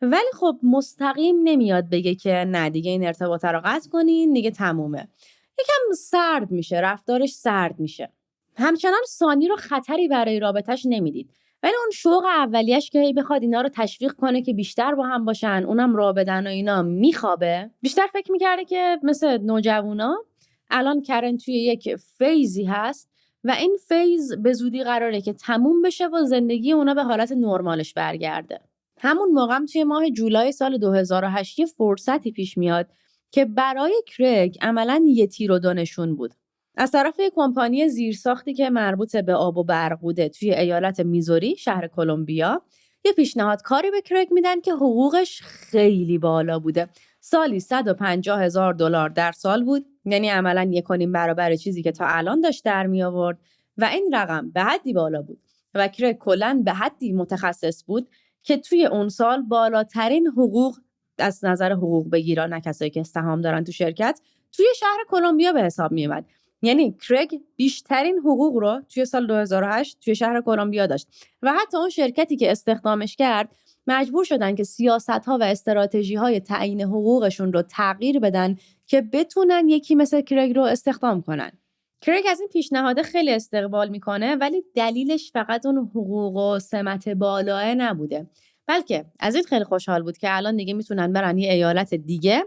[SPEAKER 1] ولی خب مستقیم نمیاد بگه که نه دیگه این ارتباط رو قطع کنین، دیگه تمومه. یکم سرد میشه، رفتارش سرد میشه. همچنان سانی رو خطری برای رابطش نمیدید. ولی اون شوق اولیش که بخواد اینا رو تشویق کنه که بیشتر با هم باشن، اونم راه بدن و اینا، میخوابه. بیشتر فکر میکرده که مثل نوجوانا الان کرن توی یک فیزی هست و این فیز به زودی قراره که تموم بشه و زندگی اونا به حالت نرمالش برگرده. همون موقع هم توی ماه جولای سال 2008 یه فرصتی پیش میاد که برای کرگ عملاً یه تیر و دو نشون بود. از طرف یک کمپانی زیرساختی که مربوط به آب و برق بوده توی ایالت میزوری، شهر کلمبیا، یه پیشنهاد کاری به کرگ میدن که حقوقش خیلی بالا بوده. سالی $150,000 در سال بود، یعنی عملاً 1.5 برابر چیزی که تا الان داشت در می آورد و این رقم به حدی بالا بود و کرگ کلاً به حدی متخصص بود که توی اون سال بالاترین حقوق از نظر حقوق بگیرا، نه کسایی که سهام دارن تو شرکت، توی شهر کلمبیا به حساب می اومد. یعنی کرگ بیشترین حقوق رو توی سال 2008 توی شهر کلمبیا داشت و حتی اون شرکتی که استخدامش کرد مجبور شدن که سیاست‌ها و استراتژی‌های تعیین حقوقشون رو تغییر بدن که بتونن یکی مثل کرگ رو استخدام کنن. کرگ از این پیشنهاد خیلی استقبال میکنه، ولی دلیلش فقط اون حقوق و سمت بالاه نبوده، بلکه از این خیلی خوشحال بود که الان دیگه میتونن برن یه ایالت دیگه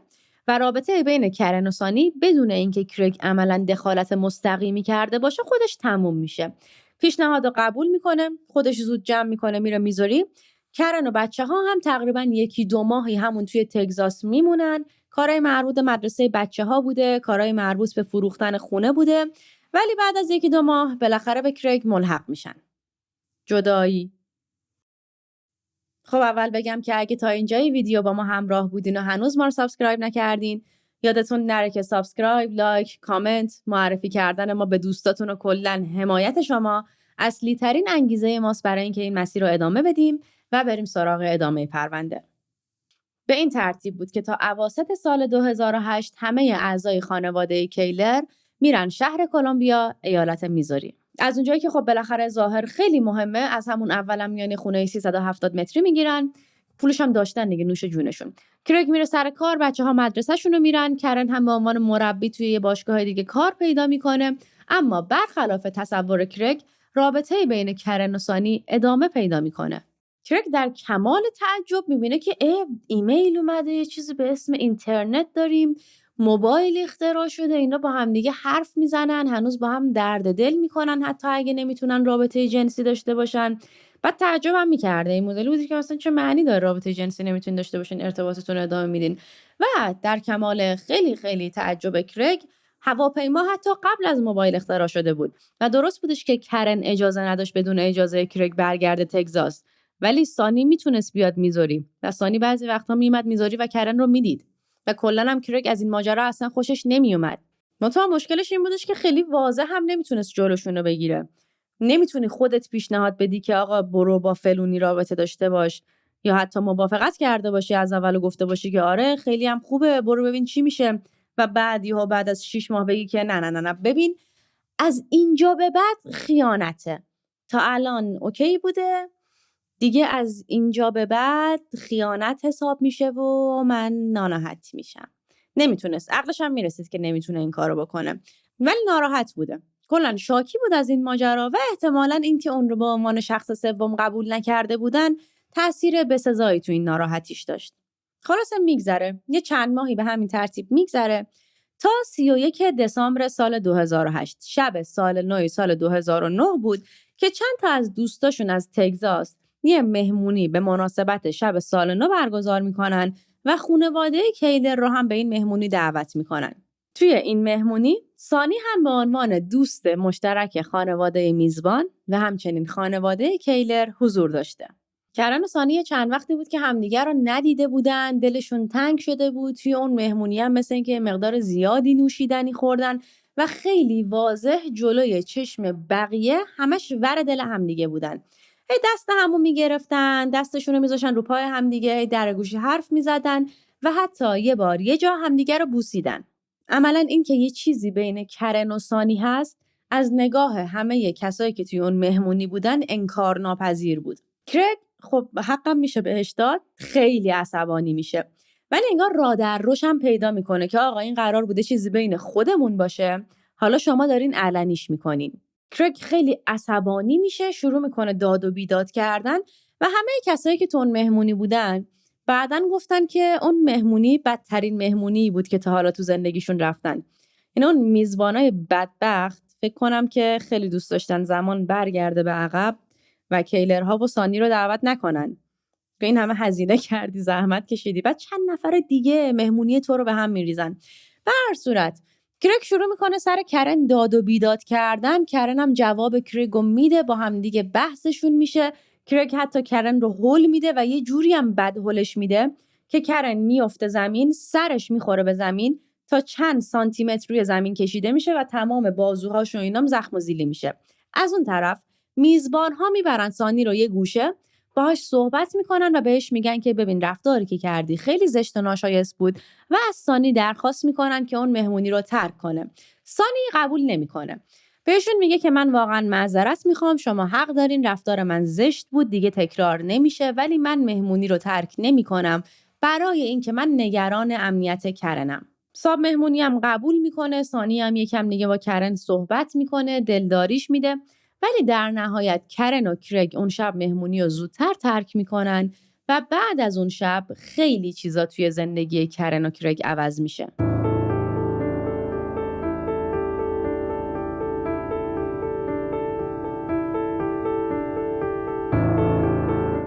[SPEAKER 1] و رابطه بین کرن و سانی بدون اینکه کرگ عملاً دخالت مستقیمی کرده باشه خودش تموم میشه. پیشنهاد رو قبول میکنه، خودش زود جمع میکنه میره میزوری. کرن و بچه‌ها هم تقریباً 1-2 ماهی همون توی تگزاس میمونن. کارهای مربوط به مدرسه بچه‌ها بوده، کارهای مربوط به فروختن خونه بوده، ولی بعد از 1-2 ماه بالاخره به کرگ ملحق میشن. جدایی. خب اول بگم که اگه تا اینجای ویدیو با ما همراه بودین و هنوز ما رو سابسکرایب نکردین، یادتون نره که سابسکرایب، لایک، کامنت، معرفی کردن ما به دوستاتون و کلاً حمایت شما اصلی ترین انگیزه ماست برای اینکه این مسیر رو ادامه بدیم و بریم سراغ ادامه پرونده. به این ترتیب بود که تا اواسط سال 2008 همه اعضای خانواده کیلر میرن شهر کلمبیا، ایالت میزوری. از اونجایی که خب بالاخره ظاهر خیلی مهمه، از همون اولم میان خونه 370 متری میگیرن، پولش هم داشتن دیگه، نوش جونشون. کرگ میره سر کار، بچه‌ها مدرسه‌شون رو میرن، کرن هم به عنوان مربی توی یه باشگاه دیگه کار پیدا میکنه. اما برخلاف تصور کرگ، رابطه بین کرن و سانی ادامه پیدا میکنه. کرگ در کمال تعجب میبینه که ایمیل اومده، یه چیزی به اسم اینترنت داریم، موبایل اختراع شده، اینا با هم دیگه حرف میزنن، هنوز با هم درد دل میکنن حتی اگه نمیتونن رابطه جنسی داشته باشن. بعد تعجبم میکرده این مدلی بودی که مثلا چه معنی داره رابطه جنسی نمیتونین داشته باشین، ارتباطتون رو ادامه میدین. و در کمال خیلی خیلی تعجب کرگ، هواپیما حتی قبل از موبایل اختراع شده بود و درست بودش که کرن اجازه نداشت بدون اجازه کرگ برگرده تگزاس، ولی سانی میتونست بیاد میزوری و سانی بعضی وقتا میومد میزوری و کرن رو میدید و کلا هم کرگ از این ماجرا اصلا خوشش نمیومد. منتها مشکلش این بودش که خیلی واضح هم نمیتونست جلوشون رو بگیره. نمیتونی خودت پیشنهاد بدی که آقا برو با فلونی رابطه داشته باش، یا حتی موافقت کرده باشی از اول گفته باشی که آره خیلی هم خوبه برو ببین چی میشه، و بعد از 6 ماه بگی که نه ببین از اینجا به بعد خیانته. تا الان اوکی بوده، دیگه از اینجا به بعد خیانت حساب میشه و من ناراحت میشم. نمیتونست، عقلش هم میرسید که نمیتونه این کارو بکنه، ولی ناراحت بوده. کلا شاکی بود از این ماجرا و احتمالاً اینکه اون رو به عنوان شخص سوم قبول نکرده بودن تأثیر بسزایی تو این ناراحتیش داشت. خلاصه میگذره، یه چند ماهی به همین ترتیب میگذره تا 31 دسامبر سال 2008، شب سال نو سال 2009 بود که چند تا از دوستاشون از تگزاس یه مهمونی به مناسبت شب سال نو برگزار میکنن و خانواده کیلر رو هم به این مهمونی دعوت میکنن. توی این مهمونی سانی هم به عنوان دوست مشترک خانواده میزبان و همچنین خانواده کیلر حضور داشته. کرن و سانی چند وقتی بود که همدیگر رو ندیده بودن، دلشون تنگ شده بود. توی اون مهمونی هم مثل اینکه مقدار زیادی نوشیدنی خوردن و خیلی واضح جلوی چشم بقیه همش ور دل همدیگه بودن. هی دست همو میگرفتن، دستشون رو میذاشن رو پای همدیگه، در گوشی حرف میزدن و حتی یه بار یه جا همدیگه رو بوسیدن. عملاً این که یه چیزی بین کرن و سانی هست از نگاه همه کسایی که توی اون مهمونی بودن انکار ناپذیر بود. کرگ خب حقم میشه بهش داد، خیلی عصبانی میشه، ولی انگار راه در روش هم پیدا میکنه که آقا این قرار بوده چیزی بین خودمون باشه، حالا شما دارین علنیش میکنین. کرگ خیلی عصبانی میشه، شروع میکنه داد و بیداد کردن و همه کسایی که تو اون مهمونی بودن بعدن گفتن که اون مهمونی بدترین مهمونی بود که تا حالا تو زندگیشون رفتن. این اون میزبانای بدبخت فکر کنم که خیلی دوست داشتن زمان برگرده به عقب و کیلرها و سانی رو دعوت نکنن. که این همه هزینه کردی، زحمت کشیدی، بعد چند نفر دیگه مهمونی تو رو به هم میریزن. به هر صورت کرگ شروع میکنه سر کرن داد و بیداد کردن. کرن هم جواب کرگو میده، با هم دیگه بحثشون میشه. کرگ حتی کرن رو هول میده و یه جوری هم بد هولش میده که کرن میفته زمین، سرش میخوره به زمین تا چند سانتی متر روی زمین کشیده میشه و تمام بازوهاش و اینام زخم و زیلی میشه. از اون طرف میزبان ها میبرن سانی رو یه گوشه، باهاش صحبت میکنن و بهش میگن که ببین رفتاری که کردی خیلی زشت و ناشایست بود و از سانی درخواست میکنن که اون مهمونی رو ترک کنه. سانی قبول نمیکنه. بهشون میگه که من واقعا معذرت میخوام، شما حق دارین، رفتار من زشت بود، دیگه تکرار نمیشه، ولی من مهمونی رو ترک نمیکنم برای اینکه من نگران امنیت کرنم. صاحب مهمونی هم قبول میکنه. سانی هم یکم دیگه با کرن صحبت میکنه، دلداریش میده، ولی در نهایت کرن و کرگ اون شب مهمونی رو زودتر ترک میکنن و بعد از اون شب خیلی چیزا توی زندگی کرن و کرگ عوض میشه.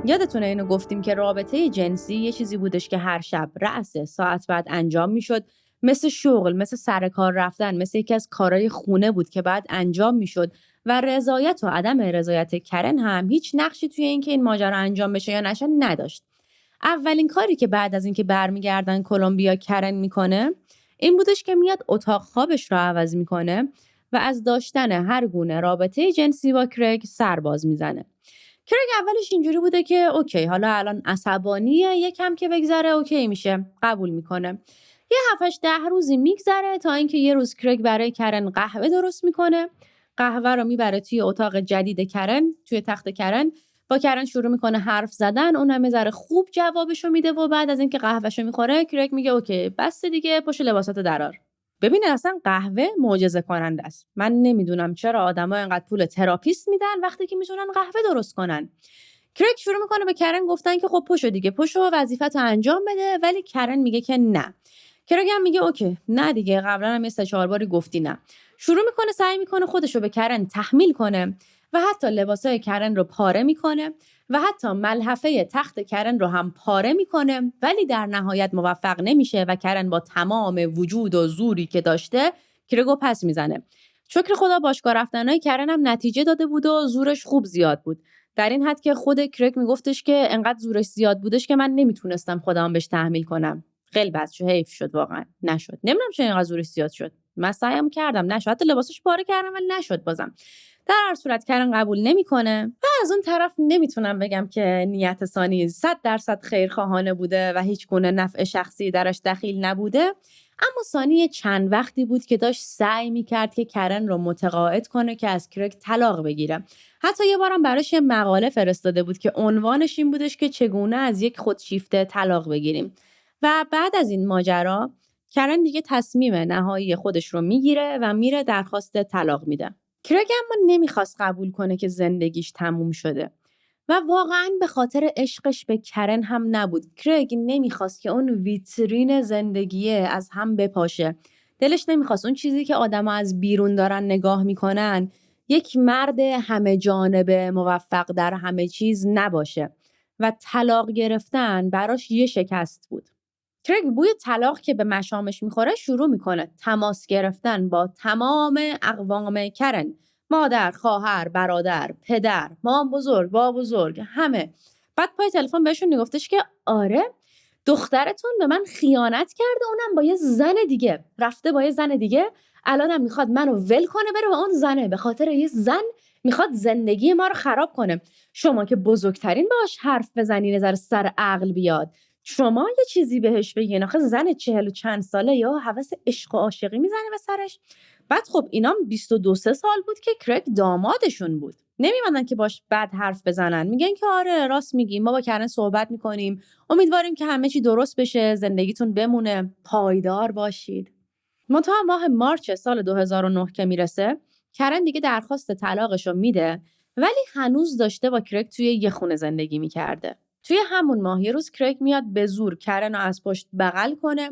[SPEAKER 1] یادتونه اینو گفتیم که رابطه جنسی یه چیزی بودش که هر شب رأس ساعت بعد انجام میشد، مثل شغل، مثل سر کار رفتن، مثل یکی از کارهای خونه بود که بعد انجام میشد و رضایت و عدم رضایت کرن هم هیچ نقشی توی اینکه این ماجرا انجام بشه یا نشه نداشت. اولین کاری که بعد از اینکه برمیگردن کلمبیا کرن میکنه این بودش که میاد اتاق خوابش رو عوض میکنه و از داشتن هر گونه رابطه جنسی با کرگ سرباز میزنه. کرگ اولش اینجوری بوده که اوکی، حالا الان عصبانیه، یکم که بگذره اوکی میشه، قبول میکنه. یه 7-10 روزی میگذره تا اینکه یه روز کرگ برای کرن قهوه درست میکنه. قهوه رو میبره توی اتاق جدید کرن، توی تخت کرن، با کرن شروع میکنه حرف زدن. اون هم یه ذره خوب جوابشو میده و بعد از اینکه قهوهشو میخوره کرگ میگه اوکی بس دیگه، پشت لباساتو درار. ببینید اصلا قهوه معجزه کننده است. من نمیدونم چرا آدما اینقدر پول تراپیست میدن وقتی که میتونن قهوه درست کنن. کرگ شروع میکنه به کرن گفتن که خب پشو دیگه، پشو وظیفه‌تو انجام بده، ولی کرن میگه که نه. کرگ هم میگه اوکی نه دیگه، قبلا هم 3-4 باری گفتی نه. شروع میکنه سعی میکنه خودشو به کرن تحمیل کنه و حتی لباسای کرن رو پاره میکنه و حتی ملحفه تخت کرن رو هم پاره میکنه، ولی در نهایت موفق نمیشه و کرن با تمام وجود و زوری که داشته کرگو پس میزنه. شکر خدا باشگاه رفتنهای کرن هم نتیجه داده بود و زورش خوب زیاد بود، در این حد که خود کرگ میگفتش که انقدر زورش زیاد بودش که من نمیتونستم خودم بهش تحمیل کنم. خیلی بچه حیف شد، واقعا نشد. نمیدونم چرا اینقدر زورش زیاد شد. من سعیم کردم نشد، حتی لباسش پاره کردم ولی نشد بازم. در هر صورت کرن قبول نمیکنه و از اون طرف نمیتونم بگم که نیت سانی 100% خیرخواهانه بوده و هیچ گونه نفع شخصی درش دخیل نبوده. اما سانی چند وقتی بود که داشت سعی میکرد که کرن رو متقاعد کنه که از کرگ طلاق بگیره. حتی یه بارم براش یه مقاله فرستاده بود که عنوانش این بودش که چگونه از یک خودشیفته طلاق بگیریم. و بعد از این ماجرا کرن دیگه تصمیم نهایی خودش رو میگیره و میره درخواست طلاق میده. کرگ اما نمیخواست قبول کنه که زندگیش تموم شده و واقعاً به خاطر عشقش به کرن هم نبود. کرگ نمیخواست که اون ویترین زندگیه از هم بپاشه. دلش نمیخواست اون چیزی که آدم‌ها از بیرون دارن نگاه میکنن یک مرد همه جانبه موفق در همه چیز نباشه و طلاق گرفتن براش یه شکست بود. کرگ بوی طلاق که به مشامش میخوره شروع میکنه تماس گرفتن با تمام اقوام کرن، مادر، خواهر، برادر، پدر، مام بزرگ، بابا بزرگ، همه. بعد پای تلفن بهشون میگفتش که آره دخترتون به من خیانت کرده، اونم با یه زن دیگه، رفته با یه زن دیگه، الانم میخواد منو ول کنه بره با اون زنه، به خاطر یه زن میخواد زندگی ما رو خراب کنه. شما که بزرگترین باش حرف بزنین نظر سر عقل بیاد، شما یه چیزی بهش بگین، آخه زن 40 و چند ساله یا هوس عشق و عاشقی میزنه به سرش. بعد خب اینام 22 سال بود که کرگ دامادشون بود. نمیمدن که باش بد حرف بزنن، میگن که آره راست میگیم، ما با کرن صحبت میکنیم، امیدواریم که همه چی درست بشه، زندگیتون بمونه، پایدار باشید. منتها ماه مارچ سال 2009 که میرسه، کرن دیگه درخواست طلاقشو میده، ولی هنوز داشته با کرگ توی یه خونه زندگی میکرده. توی همون ماه یه روز کرگ میاد به زور کرن رو از پشت بغل کنه.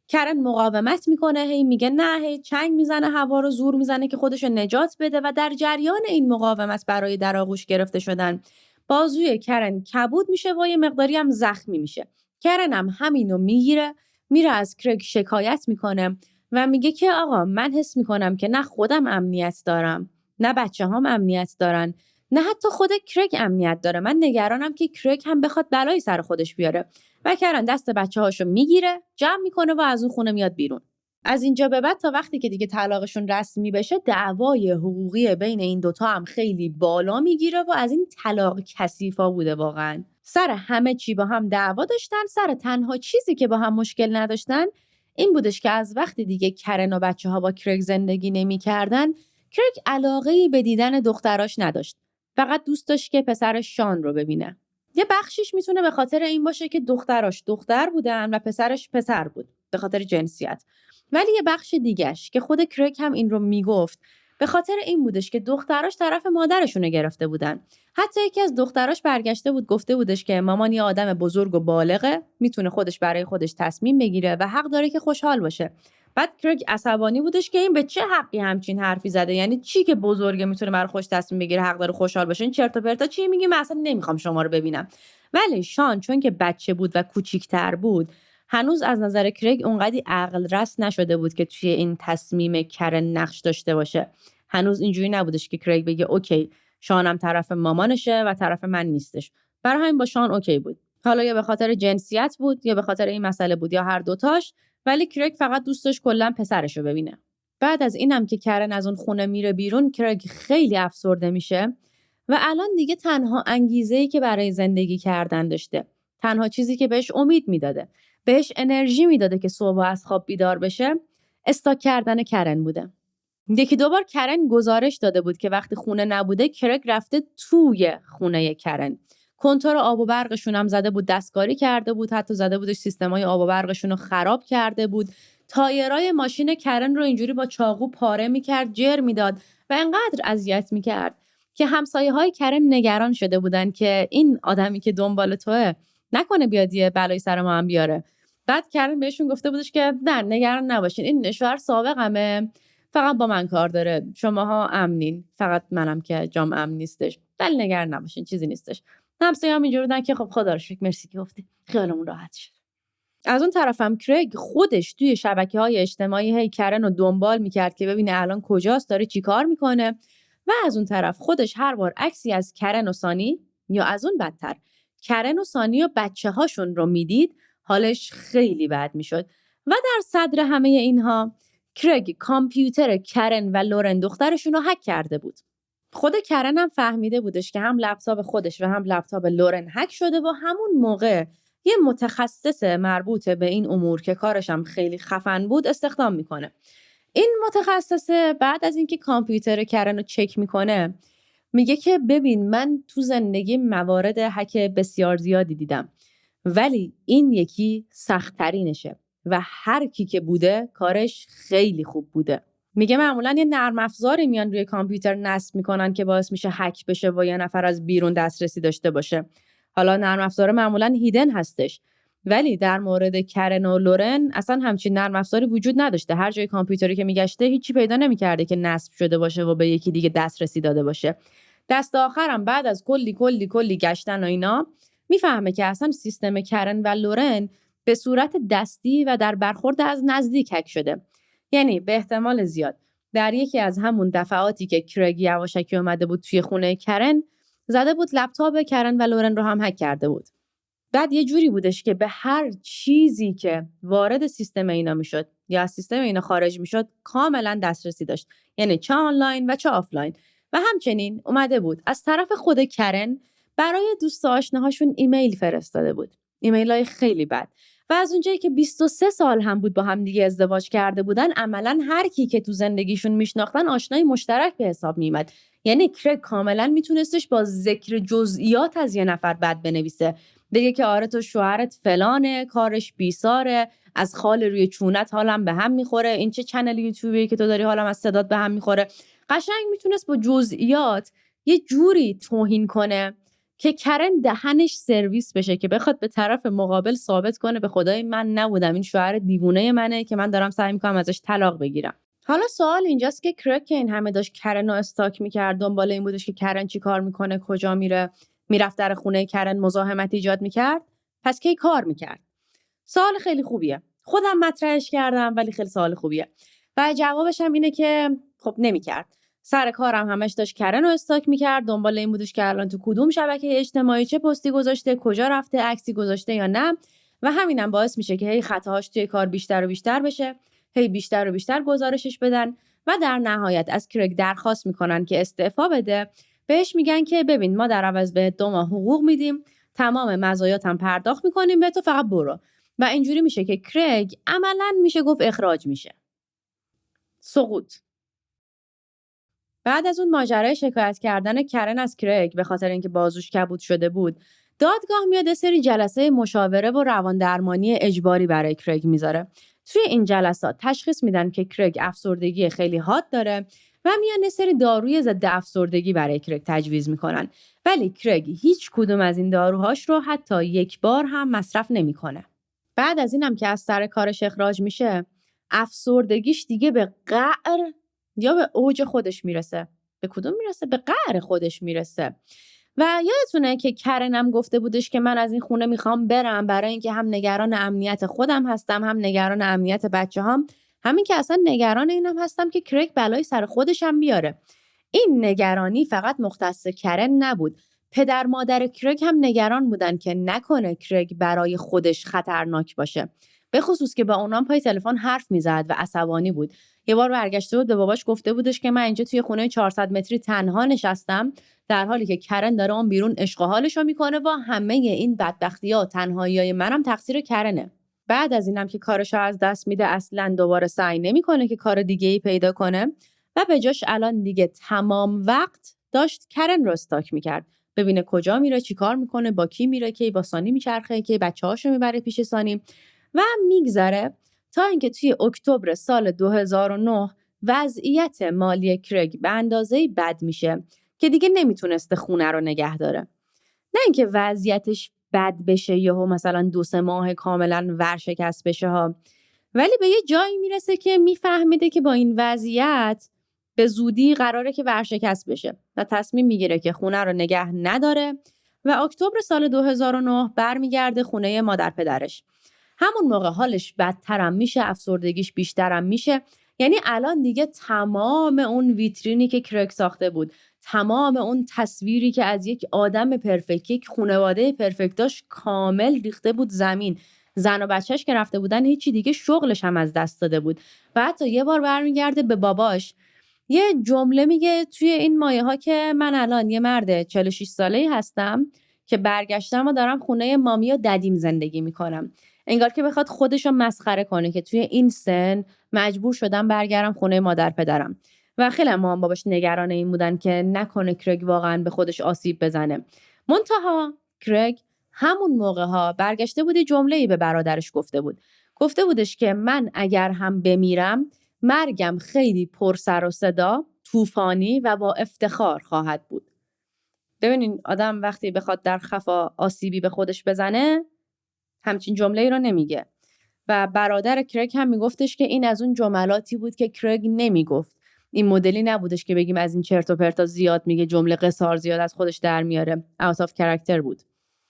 [SPEAKER 1] کرن مقاومت میکنه، هی میگه نه، هی چنگ میزنه، هوا رو زور میزنه که خودشو نجات بده و در جریان این مقاومت برای در آغوش گرفته شدن بازوی کرن کبود میشه و یه مقداری هم زخمی میشه. کرن هم همینو میگیره، میره از کرگ شکایت میکنه و میگه که آقا من حس میکنم که نه خودم امنیت دارم، نه بچه هم امنیت دارن، نه حتی خود کرگ امنیت داره. من نگرانم که کرگ هم بخواد بلایی سر خودش بیاره. و کرن دست بچه هاشو میگیره، جمع میکنه و از اون خونه میاد بیرون. از اینجا به بعد تا وقتی که دیگه طلاقشون رسمی بشه، دعوای حقوقی بین این دوتا هم خیلی بالا میگیره و از این طلاق کثیفا بوده واقعا. سر همه چی با هم دعوا داشتن، سر تنها چیزی که با هم مشکل نداشتن این بودش که از وقتی دیگه کرن و بچه ها با کرگ زندگی نمی‌کردن، کرگ علاقه‌ای به دیدن دختراش نداشت. فقط دوست داشت که پسرش شان رو ببینه. یه بخشیش میتونه به خاطر این باشه که دختراش دختر بودن و پسرش پسر بود، به خاطر جنسیت. ولی یه بخش دیگهش که خود کرگ هم این رو میگفت، به خاطر این بودش که دختراش طرف مادرشونه گرفته بودن. حتی یکی از دختراش برگشته بود گفته بودش که مامان یه آدم بزرگ و بالغه، میتونه خودش برای خودش تصمیم بگیره و حق داره که خوشحال باشه. بعد کرگ عصبانی بودش که این به چه حقی همچین حرفی زده، یعنی چی که بزرگه میتونه برای خوش تصمیم بگیره، حق داره خوشحال باشه، این چرت و پرتا چی میگی، من اصلا نمیخوام شما رو ببینم. ولی شان چون که بچه بود و کوچیک‌تر بود، هنوز از نظر کرگ اونقدی عقل رس نشده بود که توی این تصمیم کرن نقش داشته باشه. هنوز اینجوری نبودش که کرگ بگه اوکی شانم طرف مامانشه و طرف من نیستش. برای همین با شان اوکی بود. حالا یا به خاطر جنسیت بود یا به خاطر این مسئله بود یا هر دوتاش، ولی کرگ فقط دوست داشت کلا پسرشو ببینه. بعد از اینم که کرن از اون خونه میره بیرون، کرگ خیلی افسرده میشه و الان دیگه تنها انگیزه‌ای که برای زندگی کردن داشته، تنها چیزی که بهش امید میداده، بهش انرژی میداده که صبح از خواب بیدار بشه، استاک کردن کرن بوده. یکی دو بار کرن گزارش داده بود که وقتی خونه نبوده کرگ رفته توی خونه کرن. کنتور آب و برقشون هم زده بود، دستکاری کرده بود، حتی زده بودش سیستمای آب و برقشون رو خراب کرده بود. تایرای ماشین کرن رو اینجوری با چاقو پاره میکرد، جر میداد و انقدر اذیت میکرد که همسایه‌های کرن نگران شده بودن که این آدمی که دنبال توه نکنه بیاد یه بلای سر ما هم بیاره. بعد کرن بهشون گفته بودش که نه نگران نباشین، این شوهر سابقمه، فقط با من کار داره، شماها امنین، فقط منم که جام امن نیستش، ولی نگران نباشین چیزی نیستش. همسایه‌ام اینجوری بودن که خب خدا رو شکر، مرسی که گفتی، خیالمون راحت شد. از اون طرفم کرگ خودش توی شبکه‌های اجتماعی هی کرن رو دنبال میکرد که ببینه الان کجاست، داره چی کار میکنه. و از اون طرف خودش هر بار عکسی از کرن و سانی یا از اون بدتر کرن و سانی و بچه هاشون رو میدید، حالش خیلی بد میشد. و در صدر همه اینها کرگ کامپیوتر کرن و لورن دخترشون رو هک کرده بود. خود کرن هم فهمیده بودش که هم لپتاپ خودش و هم لپتاپ لورن هک شده و همون موقع یه متخصص مربوط به این امور که کارش هم خیلی خفن بود استخدام میکنه. این متخصص بعد از اینکه کامپیوتر کرن رو چک میکنه میگه که ببین من تو زندگی موارد هک بسیار زیادی دیدم، ولی این یکی سخت‌ترینشه و هر کی که بوده کارش خیلی خوب بوده. میگه معمولا یه نرم افزاری میان روی کامپیوتر نصب میکنن که باعث میشه هک بشه و یه نفر از بیرون دسترسی داشته باشه. حالا نرم افزار معمولا هیدن هستش، ولی در مورد کرن و لورن اصلا همچین نرم افزاری وجود نداشته. هر جای کامپیوتری که میگشته هیچی پیدا نمیکرده که نصب شده باشه و به یکی دیگه دسترسی داده باشه. دست آخرم بعد از کلی گشتن و اینا میفهمه که اصلا سیستم کرن و لورن به صورت دستی و در برخورد از نزدیک هک شده. یعنی به احتمال زیاد در یکی از همون دفعاتی که کرگ یواشکی اومده بود توی خونه کرن، زده بود لپتاپ کرن و لورن رو هم هک کرده بود. بعد یه جوری بودش که به هر چیزی که وارد سیستم اینا میشد یا از سیستم اینا خارج میشد کاملا دسترسی داشت، یعنی چه آنلاین و چه آفلاین. و همچنین اومده بود از طرف خود کرن برای دوست آشناهاشون ایمیل فرستاده بود، ایمیلای خیلی بد. و از اونجایی که 23 سال هم بود با هم دیگه ازدواج کرده بودن، عملاً هر کی که تو زندگیشون میشناختن آشنای مشترک به حساب میومد. یعنی کرگ کاملاً میتونستش با ذکر جزئیات از یه نفر بد بنویسه، بگه که آره تو شوهرت فلانه، کارش بیساره، از خال روی چونت حالم به هم میخوره، این چه چنل یوتیوبی که تو داری حالم از صدات به هم میخوره. قشنگ میتونست با جزئیات یه جوری توهین کنه که کرن دهنش سرویس بشه که بخواد به طرف مقابل ثابت کنه به خدای من نبودم، این شوهر دیوونه منه که من دارم سعی میکنم ازش طلاق بگیرم. حالا سوال اینجاست که کرگ که این همه داشت کرن رو استاک میکرد، دنبال این بودش که کرن چی کار میکنه، کجا میره، میرفت در خونه کرن مزاحمت ایجاد میکرد، پس کی کار میکرد؟ سوال خیلی خوبیه، خودم مطرحش کردم ولی خیلی سوال خوبیه. و جوابش هم اینه که خب نمیکرد. سر کارم همش داشت کرن رو استاک میکرد، دنبال این بودش که الان تو کدوم شبکه اجتماعی چه پستی گذاشته، کجا رفته، عکسی گذاشته یا نه. و همینم باعث میشه که هی خطاهاش توی کار بیشتر و بیشتر بشه، هی بیشتر و بیشتر گزارشش بدن و در نهایت از کرگ درخواست میکنن که استعفا بده. بهش میگن که ببین ما در عوض به 2 ماه حقوق میدیم، تمام مزایات هم پرداخت میکنیم به تو، فقط برو. و اینجوری میشه که کرگ عملاً میشه گفت اخراج میشه. سقوط. بعد از اون ماجرای شکایت کردن کرن از کرگ به خاطر اینکه بازوش کبود شده بود، دادگاه میاد سری جلسه مشاوره و رواندرمانی اجباری برای کرگ میذاره. توی این جلسات تشخیص میدن که کرگ افسردگی خیلی حاد داره و میان سری داروی ضد افسردگی برای کرگ تجویز میکنن، ولی کرگ هیچ کدوم از این داروهاش رو حتی یک بار هم مصرف نمیکنه. بعد از اینم که از سر کارش اخراج میشه، افسردگیش دیگه به قعر یا به اوج خودش میرسه. به کدوم میرسه؟ به قعر خودش میرسه. و یادتونه که کرنم گفته بودش که من از این خونه میخوام برم برای اینکه هم نگران امنیت خودم هستم، هم نگران امنیت بچه‌هام، همین که اصلا نگران اینم هستم که کرگ بلای سر خودش هم بیاره. این نگرانی فقط مختص کرن نبود. پدر مادر کرگ هم نگران بودن که نکنه کرگ برای خودش خطرناک باشه. به خصوص که با اونام پای تلفن حرف میزد و عصبانی بود. یه بار برگشته بود به باباش گفته بودش که من اینجا توی خونه 400 متری تنها نشستم، در حالی که کرن داره اون بیرون عشق و حالشو میکنه و همه این بدبختی‌ها و تنهایی‌های منم تقصیر کرنه. بعد از اینم که کارشو از دست میده، اصلا دوباره سعی نمیکنه که کار دیگه‌ای پیدا کنه و به جاش الان دیگه تمام وقت داشت کرن رو استاک میکرد، ببینه کجا میره، چی کار میکنه، با کی میره، کی با سانی میچرخه، کی بچه‌هاشو میبره پیش سانی و میگذره تا اینکه توی اکتبر سال 2009 وضعیت مالی کرگ به اندازه‌ای بد میشه که دیگه نمیتونسته خونه رو نگه داره. نه اینکه وضعیتش بد بشه یهو مثلا 2-3 ماه کاملا ورشکست بشه ها، ولی به یه جایی میرسه که میفهمیده که با این وضعیت به زودی قراره که ورشکست بشه و تصمیم میگیره که خونه رو نگه نداره و اکتبر سال 2009 برمیگرده خونه مادر پدرش. همون موقع حالش بدترم میشه، افسردگیش بیشترم میشه. یعنی الان دیگه تمام اون ویترینی که کرگ ساخته بود، تمام اون تصویری که از یک آدم پرفکت، یک خانواده پرفکت داشت، کامل ریخته بود زمین. زن و بچهش که رفته بودن هیچی دیگه، شغلش هم از دست داده بود. و حتی یه بار برمیگرده به باباش یه جمله میگه توی این مایه ها که من الان یه مرد 46 ساله‌ای هستم که برگشتم و دارم خونه مامی و ددیم زندگی میکنم. انگار که بخواد خودشو مسخره کنه که توی این سن مجبور شدم برگردم خونه مادر پدرم. و خیلی مامان باباش نگران این بودن که نکنه کرگ واقعا به خودش آسیب بزنه. منتها کرگ همون موقع ها برگشته بود جمله‌ای به برادرش گفته بودش که من اگر هم بمیرم، مرگم خیلی پر سر و صدا، طوفانی و با افتخار خواهد بود. ببینین آدم وقتی بخواد در خفا آسیبی به خودش بزنه همچین جمله‌ای رو نمیگه. و برادر کرگ هم میگفتش که این از اون جملاتی بود که کرگ نمیگفت. این مدلی نبودش که بگیم از این چرت و پرتا زیاد میگه، جمله قصار زیاد از خودش در میاره. اوت آف کاراکتر بود.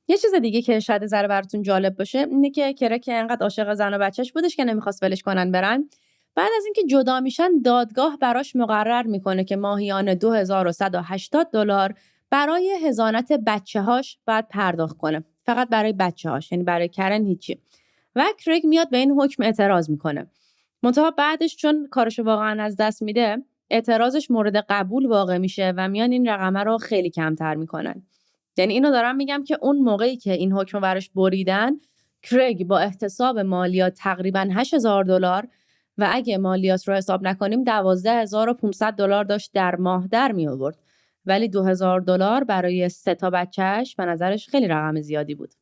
[SPEAKER 1] یه چیز دیگه که شاید ذره براتون جالب باشه اینه که کرگ انقدر عاشق زن و بچهش بودش که نمیخواست ولش کنن برن. بعد از اینکه جدا میشن دادگاه براش مقرر میکنه که ماهیانه $2180 برای حضانت بچه‌هاش باید پرداخت کنه. فقط برای بچه‌هاش، یعنی برای کرن هیچی. و کرگ میاد به این حکم اعتراض میکنه. منتها بعدش چون کارشو واقعا از دست میده، اعتراضش مورد قبول واقع میشه و میان این رقمه رو خیلی کمتر میکنن. یعنی اینو دارم میگم که اون موقعی که این حکم براش بریدن، کرگ با احتساب مالیات تقریبا $8000 و اگه مالیات رو حساب نکنیم $12500 داشت در ماه در می آورد. ولی $2000 برای 3 تا بچهش به نظرش خیلی رقم زیادی بود.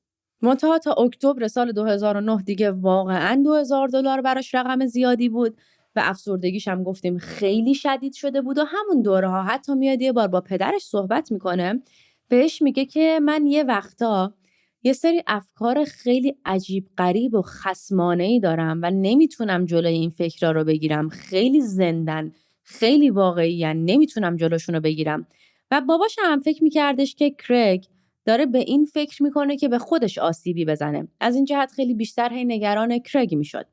[SPEAKER 1] منتها تا اکتبر سال 2009 دیگه واقعاً $2000 براش رقم زیادی بود و افسردگیش هم گفتیم خیلی شدید شده بود و همون دورها حتی میاد یه بار با پدرش صحبت میکنه، بهش میگه که من یه وقتا یه سری افکار خیلی عجیب غریب و خصمانه‌ای دارم و نمیتونم جلوی این فکرها رو بگیرم، خیلی زندن، خیلی واقعی‌ان، نمیتونم جلوشون رو بگیرم. و باباش هم فکر میکردش که کرگ داره به این فکر میکنه که به خودش آسیبی بزنه. از این جهت خیلی بیشتر هی نگران کرگ میشد.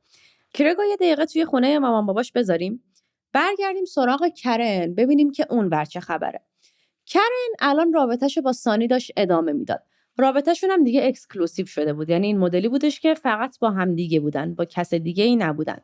[SPEAKER 1] کرگو یه دقیقه توی خونه مامان باباش بذاریم، برگردیم سراغ کرن ببینیم که اون ور چه خبره. کرن الان رابطه‌شو با سانی داشت ادامه میداد. رابطه‌شون هم دیگه اکسکلوسیو شده بود، یعنی این مدلی بودش که فقط با هم دیگه بودن، با کس دیگه ای نبودن.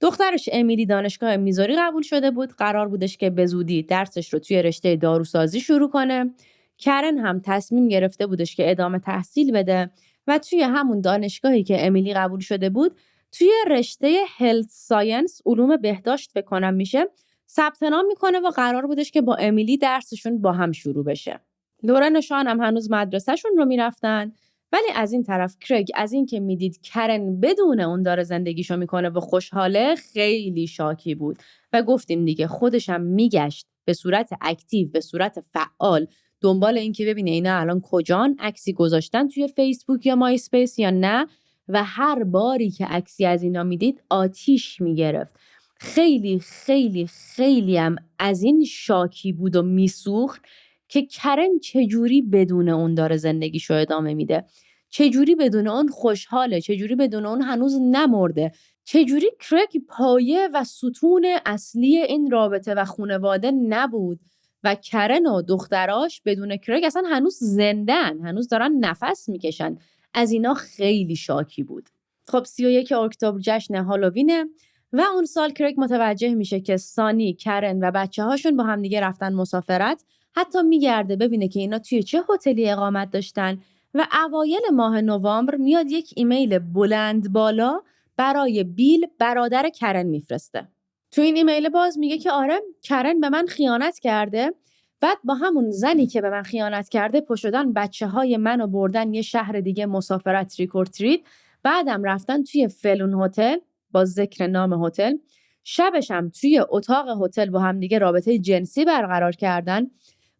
[SPEAKER 1] دخترش امیلی دانشگاه میزوری قبول شده بود، قرار بودش که به زودی درسش رو توی رشته داروسازی شروع کنه. کرن هم تصمیم گرفته بودش که ادامه تحصیل بده و توی همون دانشگاهی که امیلی قبول شده بود توی رشته هلت ساینس، علوم بهداشت فکر کنم میشه، ثبت نام میکنه و قرار بودش که با امیلی درسشون با هم شروع بشه. لورن و شان هم هنوز مدرسهشون رو میرفتن، ولی از این طرف کرگ از این که میدید کرن بدون اون داره زندگیشو میکنه و خوشحاله خیلی شاکی بود و گفتیم دیگه خودشم میگشت به صورت اکتیو، به صورت فعال دنبال این که ببینه اینا الان کجان، عکسی گذاشتن توی فیسبوک یا مای اسپیس یا نه، و هر باری که عکسی از اینا میدید آتیش میگرفت. خیلی خیلی خیلی هم از این شاکی بود و میسوخت که کرن چجوری بدون اون داره زندگیشو ادامه میده، چجوری بدون اون خوشحاله، چجوری بدون اون هنوز نمرده، چجوری کرگ پایه و ستون اصلی این رابطه و خانواده نبود و کرن و دختراش بدون کرگ اصلا هنوز زندن، هنوز دارن نفس میکشن. از اینا خیلی شاکی بود. خب 31 اکتبر جشن هالووینه و اون سال کرگ متوجه میشه که سانی، کرن و بچه هاشون با هم دیگه رفتن مسافرت. حتی میگرده ببینه که اینا توی چه هتلی اقامت داشتن و اوایل ماه نوامبر میاد یک ایمیل بلند بالا برای بیل برادر کرن میفرسته. تو این ایمیل باز میگه که آره کرن به من خیانت کرده، بعد با همون زنی که به من خیانت کرده پشدن بچه‌های منو بردن یه شهر دیگه مسافرت تریک، بعدم رفتن توی فلون هتل با ذکر نام هتل، شبش هم توی اتاق هتل با هم دیگه رابطه جنسی برقرار کردن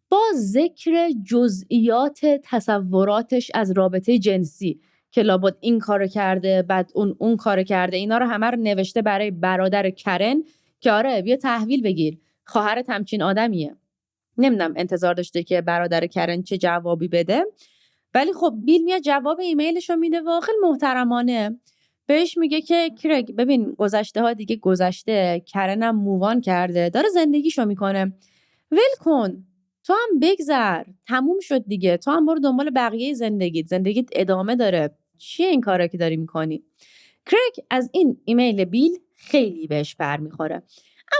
[SPEAKER 1] با ذکر جزئیات تصوراتش از رابطه جنسی که لابد این کارو کرده، بعد اون کارو کرده. اینا رو همه رو نوشته برای برادر کرن که آره بیا تحویل بگیر، خواهرت همچین آدمیه. نمیدونم انتظار داشته که برادر کرن چه جوابی بده، ولی خب بیل میاد جواب ایمیلش رو میده و خیلی محترمانه بهش میگه که کرگ ببین گذشته ها دیگه گذشته، کرنم مووان کرده، داره زندگیشو میکنه، ول کن، تو هم بگذر، تموم شد دیگه، تو هم برو دنبال بقیه زندگیت ادامه داره، چیه این کاره که داری میکنی؟ کرگ از این ایمیل بیل خیلی بهش بر میخوره.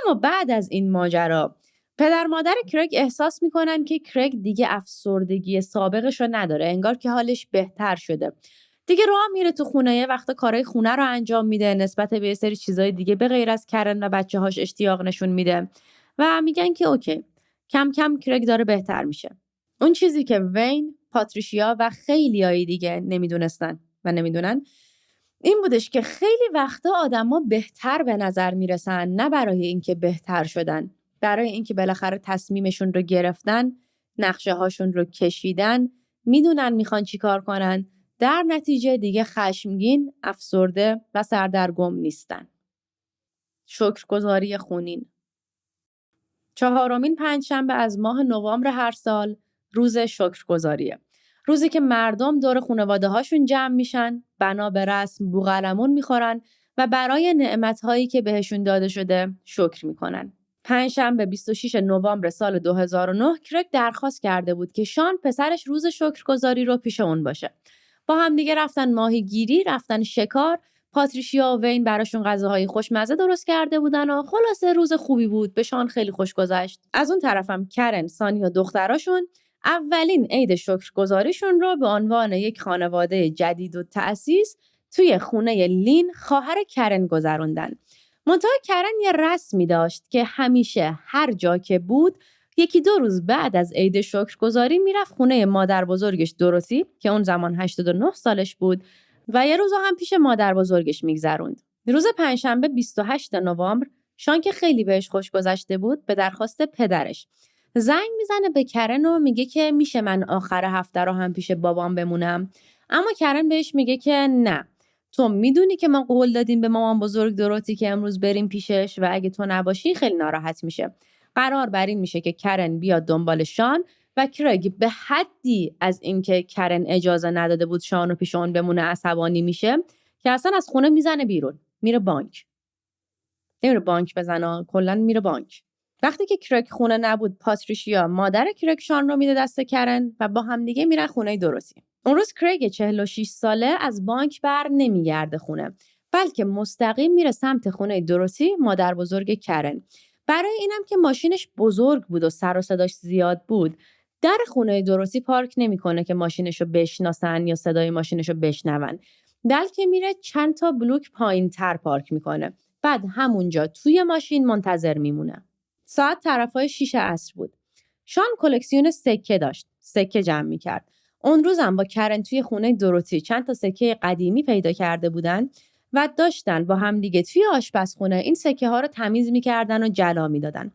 [SPEAKER 1] اما بعد از این ماجرا پدر مادر کرگ احساس میکنن که کرگ دیگه افسردگی سابقش رو نداره، انگار که حالش بهتر شده، دیگه راه میره تو خونه، یه وقت کارهای خونه رو انجام میده، نسبت به یه سری چیزای دیگه به غیر از کرن و بچه‌هاش اشتیاق نشون میده و میگن که اوکی کم کم کرگ داره بهتر میشه. اون چیزی که وین، پاتریشیا و خیلیای دیگه نمیدونستن و نمیدونن این بودش که خیلی وقتا آدما بهتر به نظر میرسن، نه برای اینکه بهتر شدن، برای اینکه بالاخره تصمیمشون رو گرفتن، نقشه هاشون رو کشیدن، میدونن میخوان چی کار کنن، در نتیجه دیگه خشمگین، افسرده و سردرگم نیستن. شکرگزاری خونین. 4مین پنجشنبه از ماه نوامبر هر سال روز شکرگزاریه. روزی که مردم دور خانواده هاشون جمع میشن، بنا به رسم بوقلمون میخورن و برای نعمتهایی که بهشون داده شده شکر میکنن. پنجشنبه 26 نوامبر سال 2009 کرگ درخواست کرده بود که شان پسرش روز شکرگزاری رو پیش اون باشه. با هم دیگه رفتن ماهیگیری، رفتن شکار. پاتریشیا و وین براشون غذاهای خوشمزه درست کرده بودن و خلاصه روز خوبی بود. به شان خیلی خوش گذشت. از اون طرفم کرن، سانی و دختراشون اولین عید شکرگزاریشون رو به عنوان یک خانواده جدید و تأسیس توی خونه لین، خواهر کرن، گذروندن. منتها کرن یه رسمی داشت که همیشه هر جا که بود 1-2 روز بعد از عید شکرگزاری میرفت خونه مادر بزرگش دوروتی که اون زمان 89 سالش بود و یه روز هم پیش مادر بزرگش میگذروند. روز پنجشنبه 28 نوامبر شان که خیلی بهش خوش گذشته بود، به درخواست پدرش زنگ میزنه به کرن و میگه که میشه من آخر هفته رو هم پیش بابام بمونم. اما کرن بهش میگه که نه، تو میدونی که ما قول دادیم به مامان بزرگ دوروتی که امروز بریم پیشش و اگه تو نباشی خیلی ناراحت میشه. قرار بر این میشه که کرن بیاد دنبال شان و کرگ به حدی از اینکه کرن اجازه نداده بود شان رو پیش اون بمونه عصبانی میشه که اصلا از خونه میزنه بیرون، میره بانک. نمیره بانک بزنه، کلا میره بانک. وقتی که کرگ خونه نبود، پاتریشیا مادر کرگ شان رو میده دست کرن و با هم دیگه میرن خونه دوروتی. اون روز کرگ 46 ساله از بانک بر نمیگرده خونه، بلکه مستقیم میره سمت خونه دوروتی، مادر بزرگ کرن. برای اینم که ماشینش بزرگ بود و سر و صداش زیاد بود، در خونه دوروتی پارک نمیکنه که ماشینشو بشناسن یا صدای ماشینشو بشنون، بلکه میره چند تا بلوک پایین‌تر پارک میکنه. بعد همونجا توی ماشین منتظر میمونه. ساعت طرفای 6 عصر بود. شان کلکسیون سکه داشت. سکه جمع میکرد. اون روزم با کرن توی خونه دوروتی چند تا سکه قدیمی پیدا کرده بودن و داشتن با هم دیگه توی آشپزخونه این سکه ها رو تمیز میکردن و جلا میدادن.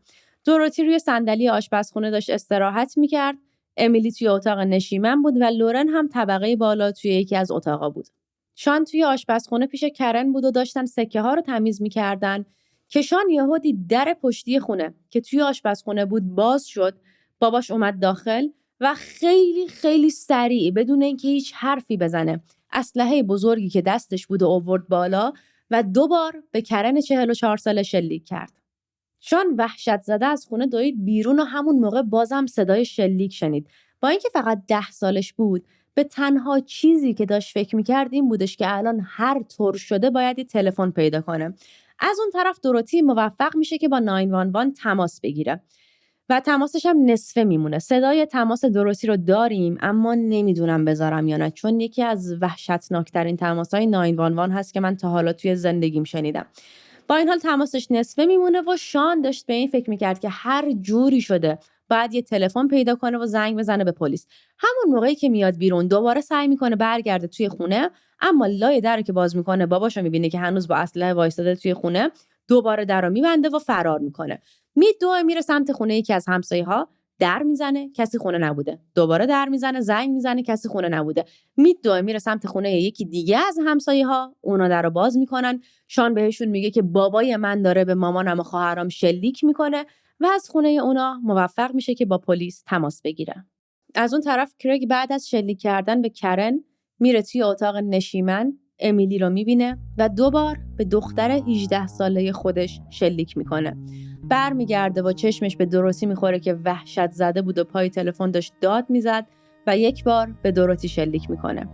[SPEAKER 1] دوروتی روی صندلی آشپزخونه داشت استراحت میکرد. امیلی توی اتاق نشیمن بود و لورن هم طبقه بالا توی یکی از اتاقا بود. شان توی آشپزخونه پیش کرن بود و داشتن سکه ها رو تمیز میکردن که شان یهو دید در پشتی خونه که توی آشپزخونه بود باز شد. باباش اومد داخل و خیلی خیلی سریع بدون اینکه هیچ حرفی بزنه اسلحه بزرگی که دستش بود و آورد بالا و 2 بار به کرن 44 ساله شلیک کرد. شان وحشت زده از خونه دوید بیرون و همون موقع بازم صدای شلیک شنید. با اینکه فقط 10 سالش بود، به تنها چیزی که داشت فکر می‌کرد این بودش که الان هر طور شده باید یه تلفن پیدا کنه. از اون طرف دوروتی موفق میشه که با 911 تماس بگیره و تماسش هم نصفه میمونه. صدای تماس دوروتی رو داریم اما نمیدونم بذارم یا نه، چون یکی از وحشتناکترین تماس‌های 911 هست که من تا حالا توی زندگیم شنیدم. با این حال تماسش نصفه میمونه و شان داشت به این فکر میکرد که هر جوری شده باید یه تلفن پیدا کنه و زنگ بزنه به پلیس. همون موقعی که میاد بیرون دوباره سعی میکنه برگرده توی خونه، اما لای در که باز میکنه باباشو میبینه که هنوز با اسلحه وایساده توی خونه. دوباره در رو میبنده و فرار میکنه. میره سمت خونه یکی از همسایه‌ها، در میزنه، کسی خونه نبوده. دوباره در میزنه، زنگ میزنه، کسی خونه نبوده. میره سمت خونه یکی دیگه از همسایه‌ها، اونا در رو باز میکنن. شان بهشون میگه که بابای من داره به مامانم و خواهرام شلیک میکنه و از خونه اونا موفق میشه که با پلیس تماس بگیره. از اون طرف کرگ بعد از شلیک کردن به کرن میره توی اتاق نشیمن، امیلی رو میبینه و 2 بار به دختر 18 ساله خودش شلیک میکنه. برمیگرده و چشمش به دوروتی میخوره که وحشت زده بود و پای تلفن داشت داد میزد و 1 بار به دوروتی شلیک میکنه.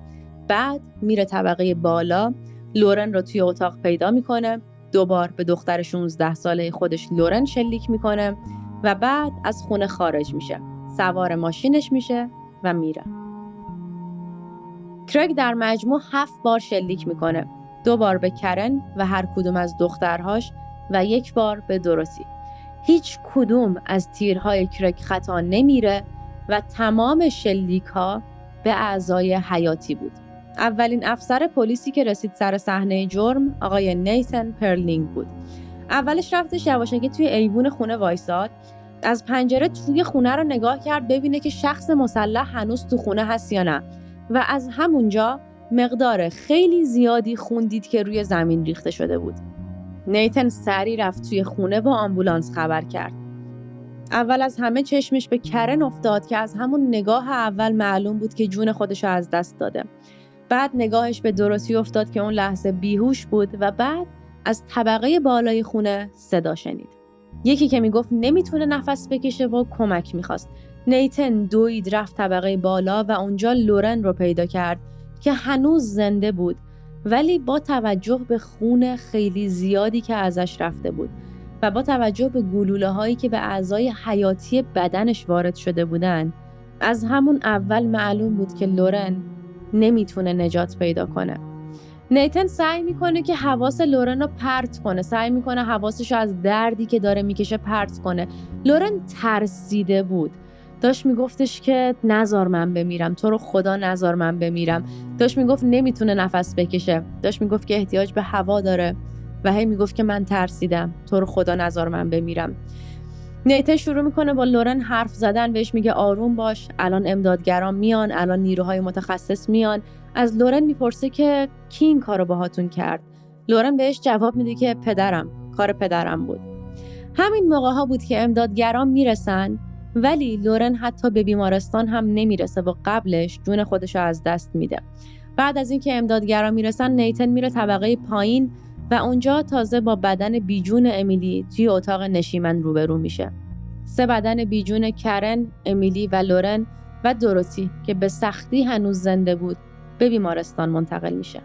[SPEAKER 1] بعد میره طبقه بالا، لورن رو توی اتاق پیدا میکنه، 2 بار به دختر 16 ساله خودش لورن شلیک میکنه و بعد از خونه خارج میشه. سوار ماشینش میشه و میره. کرگ در مجموع 7 بار شلیک میکنه. 2 بار به کرن و هر کدوم از دخترهاش و 1 بار به دوروتی. هیچ کدوم از تیرهای کرگ خطا نمیره و تمام شلیک ها به اعضای حیاتی بود. اولین افسر پلیسی که رسید سر صحنه جرم آقای نیتن پرلینگ بود. اولش رفتش یواشکی توی ایوون خونه وایساد، از پنجره توی خونه رو نگاه کرد ببینه که شخص مسلح هنوز تو خونه هست یا نه و از همونجا مقدار خیلی زیادی خون دید که روی زمین ریخته شده بود. نیتن سریع رفت توی خونه با آمبولانس خبر کرد. اول از همه چشمش به کرن افتاد که از همون نگاه اول معلوم بود که جون خودشو از دست داده. بعد نگاهش به دروسی افتاد که اون لحظه بیهوش بود و بعد از طبقه بالای خونه صدا شنید. یکی که میگفت نمیتونه نفس بکشه و کمک میخواست. نیتن دوید رفت طبقه بالا و اونجا لورن رو پیدا کرد که هنوز زنده بود ولی با توجه به خون خیلی زیادی که ازش رفته بود و با توجه به گلوله هایی که به اعضای حیاتی بدنش وارد شده بودن از همون اول معلوم بود که لورن نمیتونه نجات پیدا کنه. نیتن سعی میکنه که حواس لورن رو پرت کنه، سعی میکنه حواسش رو از دردی که داره میکشه پرت کنه. لورن ترسیده بود، داشت میگفتش که نذار من بمیرم، تو رو خدا نذار من بمیرم. داشت میگفت نمیتونه نفس بکشه، داشت میگفت که احتیاج به هوا داره و هی میگفت که من ترسیدم، تو رو خدا نذار من بمیرم. نیتن شروع میکنه با لورن حرف زدن، بهش میگه آروم باش، الان امدادگران میان، الان نیروهای متخصص میان. از لورن میپرسه که کی این کارو باهاتون کرد. لورن بهش جواب میده که پدرم، کار پدرم بود. همین موقع ها بود که امدادگران میرسن ولی لورن حتی به بیمارستان هم نمیرسه و قبلش جون خودشو از دست میده. بعد از اینکه امدادگران میرسن نیتن میره طبقه پایین و اونجا تازه با بدن بیجون امیلی توی اتاق نشیمن روبرو میشه. 3 بدن بیجون کرن، امیلی و لورن و دوروتی که به سختی هنوز زنده بود به بیمارستان منتقل میشه.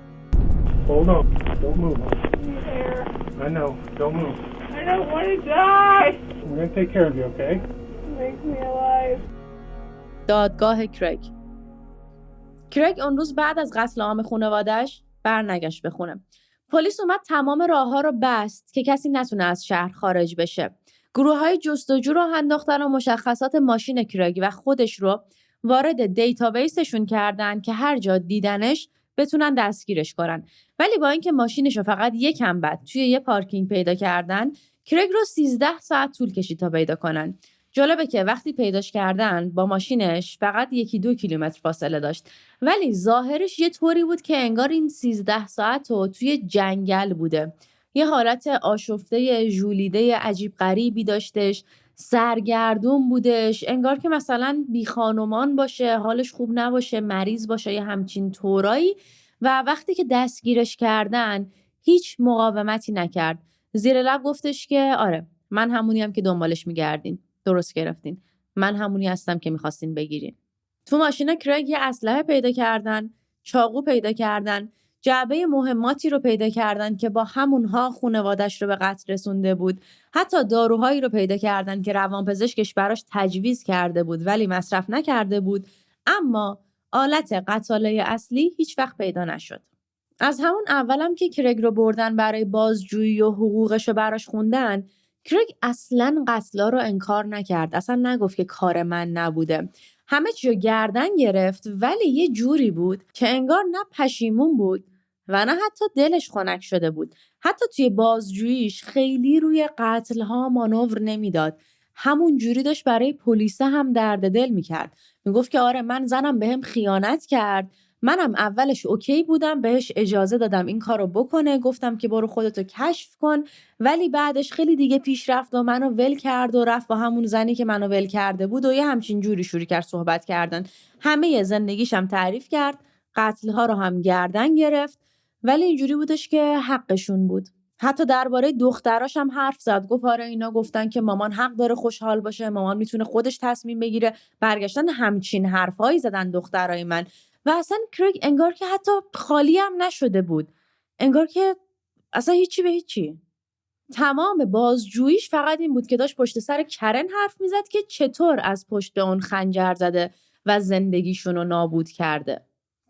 [SPEAKER 2] Hold on. Don't move. I know. Don't move.
[SPEAKER 3] I don't want to die.
[SPEAKER 2] We're going to take care of you, okay?
[SPEAKER 3] Make me alive.
[SPEAKER 1] دادگاه کرگ اون روز بعد از قتل عام خانواده‌اش برنگشت به خونه. پلیس اومد تمام راه‌ها رو بست که کسی نتونه از شهر خارج بشه. گروه‌های جستجو رو انداختن و مشخصات ماشین کرگ و خودش رو وارد دیتابیسشون کردن که هر جا دیدنش بتونن دستگیرش کنن. ولی با اینکه ماشینش رو فقط یکم بعد توی یه پارکینگ پیدا کردن، کرگ رو 13 ساعت طول کشید تا پیدا کنن. جالبه که وقتی پیداش کردن با ماشینش فقط 1-2 کیلومتر فاصله داشت ولی ظاهرش یه طوری بود که انگار این 13 ساعت رو توی جنگل بوده. یه حالت آشفته ژولیده عجیب غریبی داشتش، سرگردون بودش، انگار که مثلا بی خانمان باشه، حالش خوب نباشه، مریض باشه یا همچین طورایی. و وقتی که دستگیرش کردن هیچ مقاومتی نکرد. زیر لب گفتش که آره من همونیم که دنبالش میگردین، درست گرفتین، من همونی هستم که میخواستین بگیرین. تو ماشین کرگ یه اسلحه پیدا کردن، چاقو پیدا کردن، جعبه مهماتی رو پیدا کردن که با همونها خانواده‌اش رو به قتل رسونده بود. حتی داروهایی رو پیدا کردن که روانپزشکش براش تجویز کرده بود ولی مصرف نکرده بود، اما آلت قتاله اصلی هیچ وقت پیدا نشد. از همون اولم که کرگ رو بردن برای بازجویی و حقوقش رو براش خوندن، کرگ اصلاً قتلا رو انکار نکرد، اصلا نگفت که کار من نبوده. همه چی رو گردن گرفت ولی یه جوری بود که انگار نه پشیمون بود و نه حتی دلش خنک شده بود. حتی توی بازجوییش خیلی روی قتل‌ها مانور نمیداد. همون جوری داشت برای پلیس هم درد دل میکرد. میگفت که آره من زنم بهم خیانت کرد، منم اولش اوکی بودم، بهش اجازه دادم این کارو بکنه، گفتم که برو خودتو کشف کن، ولی بعدش خیلی دیگه پیش رفت و منو ول کرد و رفت با همون زنی که منو ول کرده بود و یه همچین جوری شروع کرد صحبت کردن. همه زندگیشم تعریف کرد، قتل‌ها رو هم گردن گرفت، ولی اینجوری بودش که حقشون بود. حتی درباره دختراش هم حرف زد، گفت آره اینا گفتن که مامان حق داره خوشحال باشه، مامان میتونه خودش تصمیم بگیره. برگشتن همچین حرفایی زدن دخترای من. و اصلا کرگ انگار که حتی خالی هم نشده بود، انگار که اصلا هیچی به هیچی. تمام بازجوییش فقط این بود که داشت پشت سر کرن حرف میزد که چطور از پشت اون خنجر زده و زندگیشون رو نابود کرده.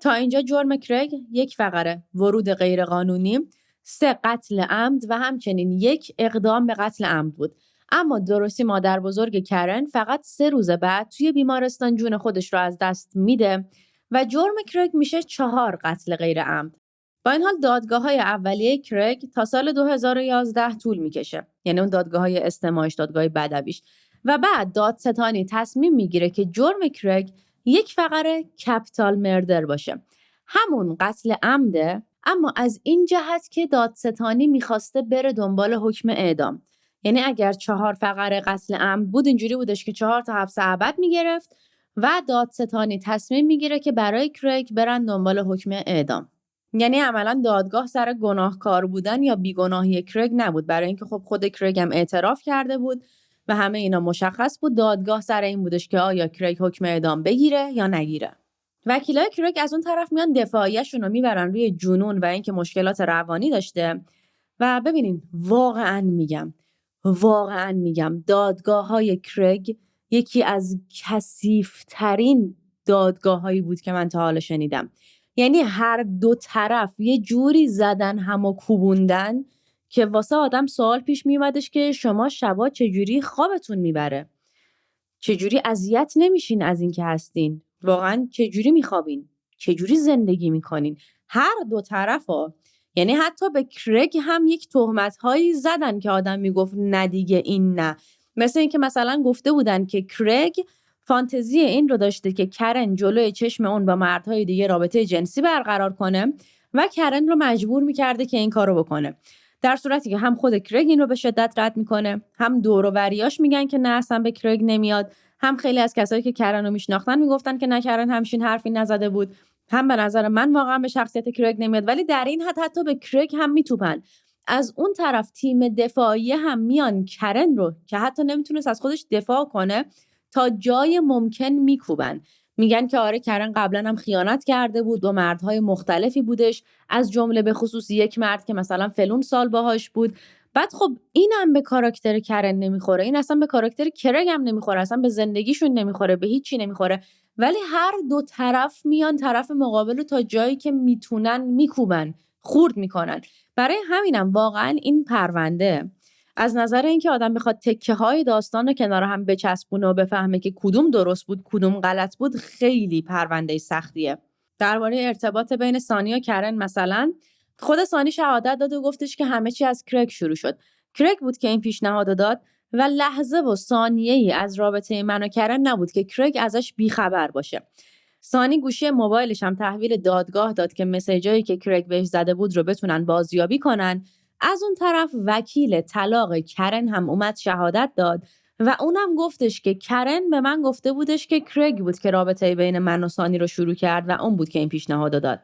[SPEAKER 1] تا اینجا جرم کرگ 1 فقره ورود غیرقانونی، 3 قتل عمد و همچنین 1 اقدام به قتل عمد بود. اما دروسی مادر بزرگ کرن فقط 3 روز بعد توی بیمارستان جون خودش رو از دست میده و جرم کرگ میشه 4 قتل غیر عمد. با این حال دادگاه‌های اولیه کرگ تا سال 2011 طول میکشه. یعنی اون دادگاه‌های استماعیش، دادگاه بدویش. و بعد دادستانی تصمیم میگیره که جرم کرگ یک فقره کپیتال مردر باشه. همون قتل عمده، اما از این جهت که دادستانی میخواسته بره دنبال حکم اعدام. یعنی اگر 4 فقره قتل عمد بود، اینجوری بودش که 4 تا حبس ابد میگرفت و دادستانی تصمیم میگیره که برای کرگ برن دنبال حکم اعدام. یعنی عملا دادگاه سر گناهکار بودن یا بیگناهی کرگ نبود، برای اینکه خب خود کرگ هم اعتراف کرده بود و همه اینا مشخص بود. دادگاه سر این بودش که آیا کرگ حکم اعدام بگیره یا نگیره. وکیلای کرگ از اون طرف میان دفاعیشون رو میبرن روی جنون و اینکه مشکلات روانی داشته. و ببینین واقعا میگم دادگاه‌های کرگ یکی از کثیف‌ترین دادگاه‌هایی بود که من تا حالا شنیدم. یعنی هر دو طرف یه جوری زدن هم و کوبوندن که واسه آدم سوال پیش میومدش که شما شبا چجوری خوابتون میبره؟ چجوری اذیت نمیشین از این که هستین؟ واقعا چجوری میخوابین؟ چجوری زندگی میکنین؟ هر دو طرفا. یعنی حتی به کرگ هم یک تهمت‌هایی زدن که آدم میگفت نه دیگه این نه. مثل این که مثلا گفته بودن که کرگ فانتزی این رو داشته که کرن جلوی چشم اون با مردهای دیگه رابطه جنسی برقرار کنه و کرن رو مجبور میکرده که این کارو بکنه. در صورتی که هم خود کرگ این رو به شدت رد میکنه، هم دور و بریاش میگن که نه اصلا به کرگ نمیاد، هم خیلی از کسایی که کرن رو میشناختن میگفتن که نه کرن همچین حرفی نزده بود، هم به نظر من واقعا به شخصیت کرگ نمیاد. ولی در این حد حتی به کرگ هم میتوپن. از اون طرف تیم دفاعی هم میان کرن رو که حتی نمیتونست از خودش دفاع کنه تا جای ممکن میکوبن. میگن که آره کرن قبلا هم خیانت کرده بود، با مردهای مختلفی بودش، از جمله به خصوص یک مرد که مثلا فلون سال باهاش بود. بعد خب اینم به کاراکتر کرن نمیخوره، این اصلا به کاراکتر کرگ هم نمیخوره، اصلا به زندگیشون نمیخوره، به هیچی نمیخوره. ولی هر دو طرف میان طرف مقابل رو تا جایی که میتونن میکوبن، خورد میکنن. برای همینم واقعا این پرونده از نظر اینکه آدم بخواد تکه های داستان رو کنار هم بچسبونه و بفهمه که کدوم درست بود کدوم غلط بود، خیلی پرونده سختیه. درباره ارتباط بین سانی و کرن مثلا، خود سانی شهادت داد و گفتش که همه چی از کرگ شروع شد. کرگ بود که این پیشنهاد داد و لحظه و ثانیه‌ای از رابطه من و کرن نبود که کرگ ازش بیخبر باشه. سانی گوشی موبایلش هم تحویل دادگاه داد که مسیجایی که کرگ بهش زده بود رو بتونن بازیابی کنن. از اون طرف وکیل طلاق کرن هم اومد شهادت داد و اونم گفتش که کرن به من گفته بودش که کرگ بود که رابطه بین من و سانی رو شروع کرد و اون بود که این پیشنهاد داد.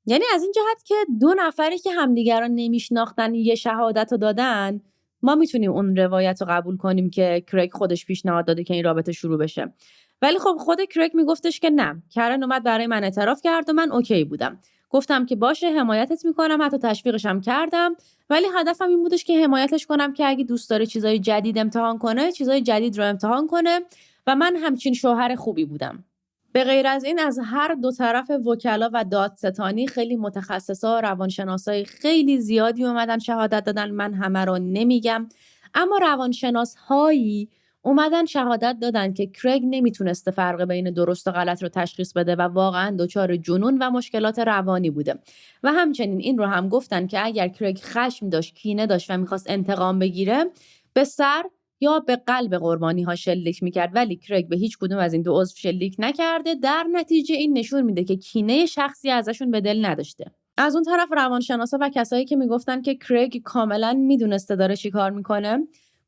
[SPEAKER 1] یعنی از این جهت که 2 نفری که همدیگر رو نمیشناختن یه شهادت رو دادن، ما میتونیم اون روایت رو قبول کنیم که کرگ خودش پیشنهاد داده که این رابطه شروع بشه. ولی خب خود کرگ میگفتش که نه، کرن اومد برای من اعتراف کرد و من اوکی بودم. گفتم که باشه حمایتت میکنم، حتی تشویقشم کردم، ولی هدفم این بودش که حمایتش کنم که اگه دوست داره چیزای جدید امتحان کنه، چیزای جدید رو امتحان کنه و من همچین شوهر خوبی بودم. به غیر از این از هر دو طرف وکلا و دادستانی خیلی متخصصا و روانشناسای خیلی زیادی اومدن شهادت دادن. من همه رو نمیگم، اما روانشناس‌هایی اومدن شهادت دادن که کرگ نمیتونسته فرق بین درست و غلط رو تشخیص بده و واقعا دچار جنون و مشکلات روانی بوده. و همچنین این رو هم گفتن که اگر کرگ خشم داشت، کینه داشت و میخواست انتقام بگیره، به سر یا به قلب قربانی ها شلیک میکرد، ولی کرگ به هیچ کدوم از این 2 عضو شلیک نکرده. در نتیجه این نشون میده که کینه شخصی ازشون به دل نداشته. از اون طرف روانشناسا و کسایی که میگفتن که کرگ کاملا میدونسته داره چی کار میکنه،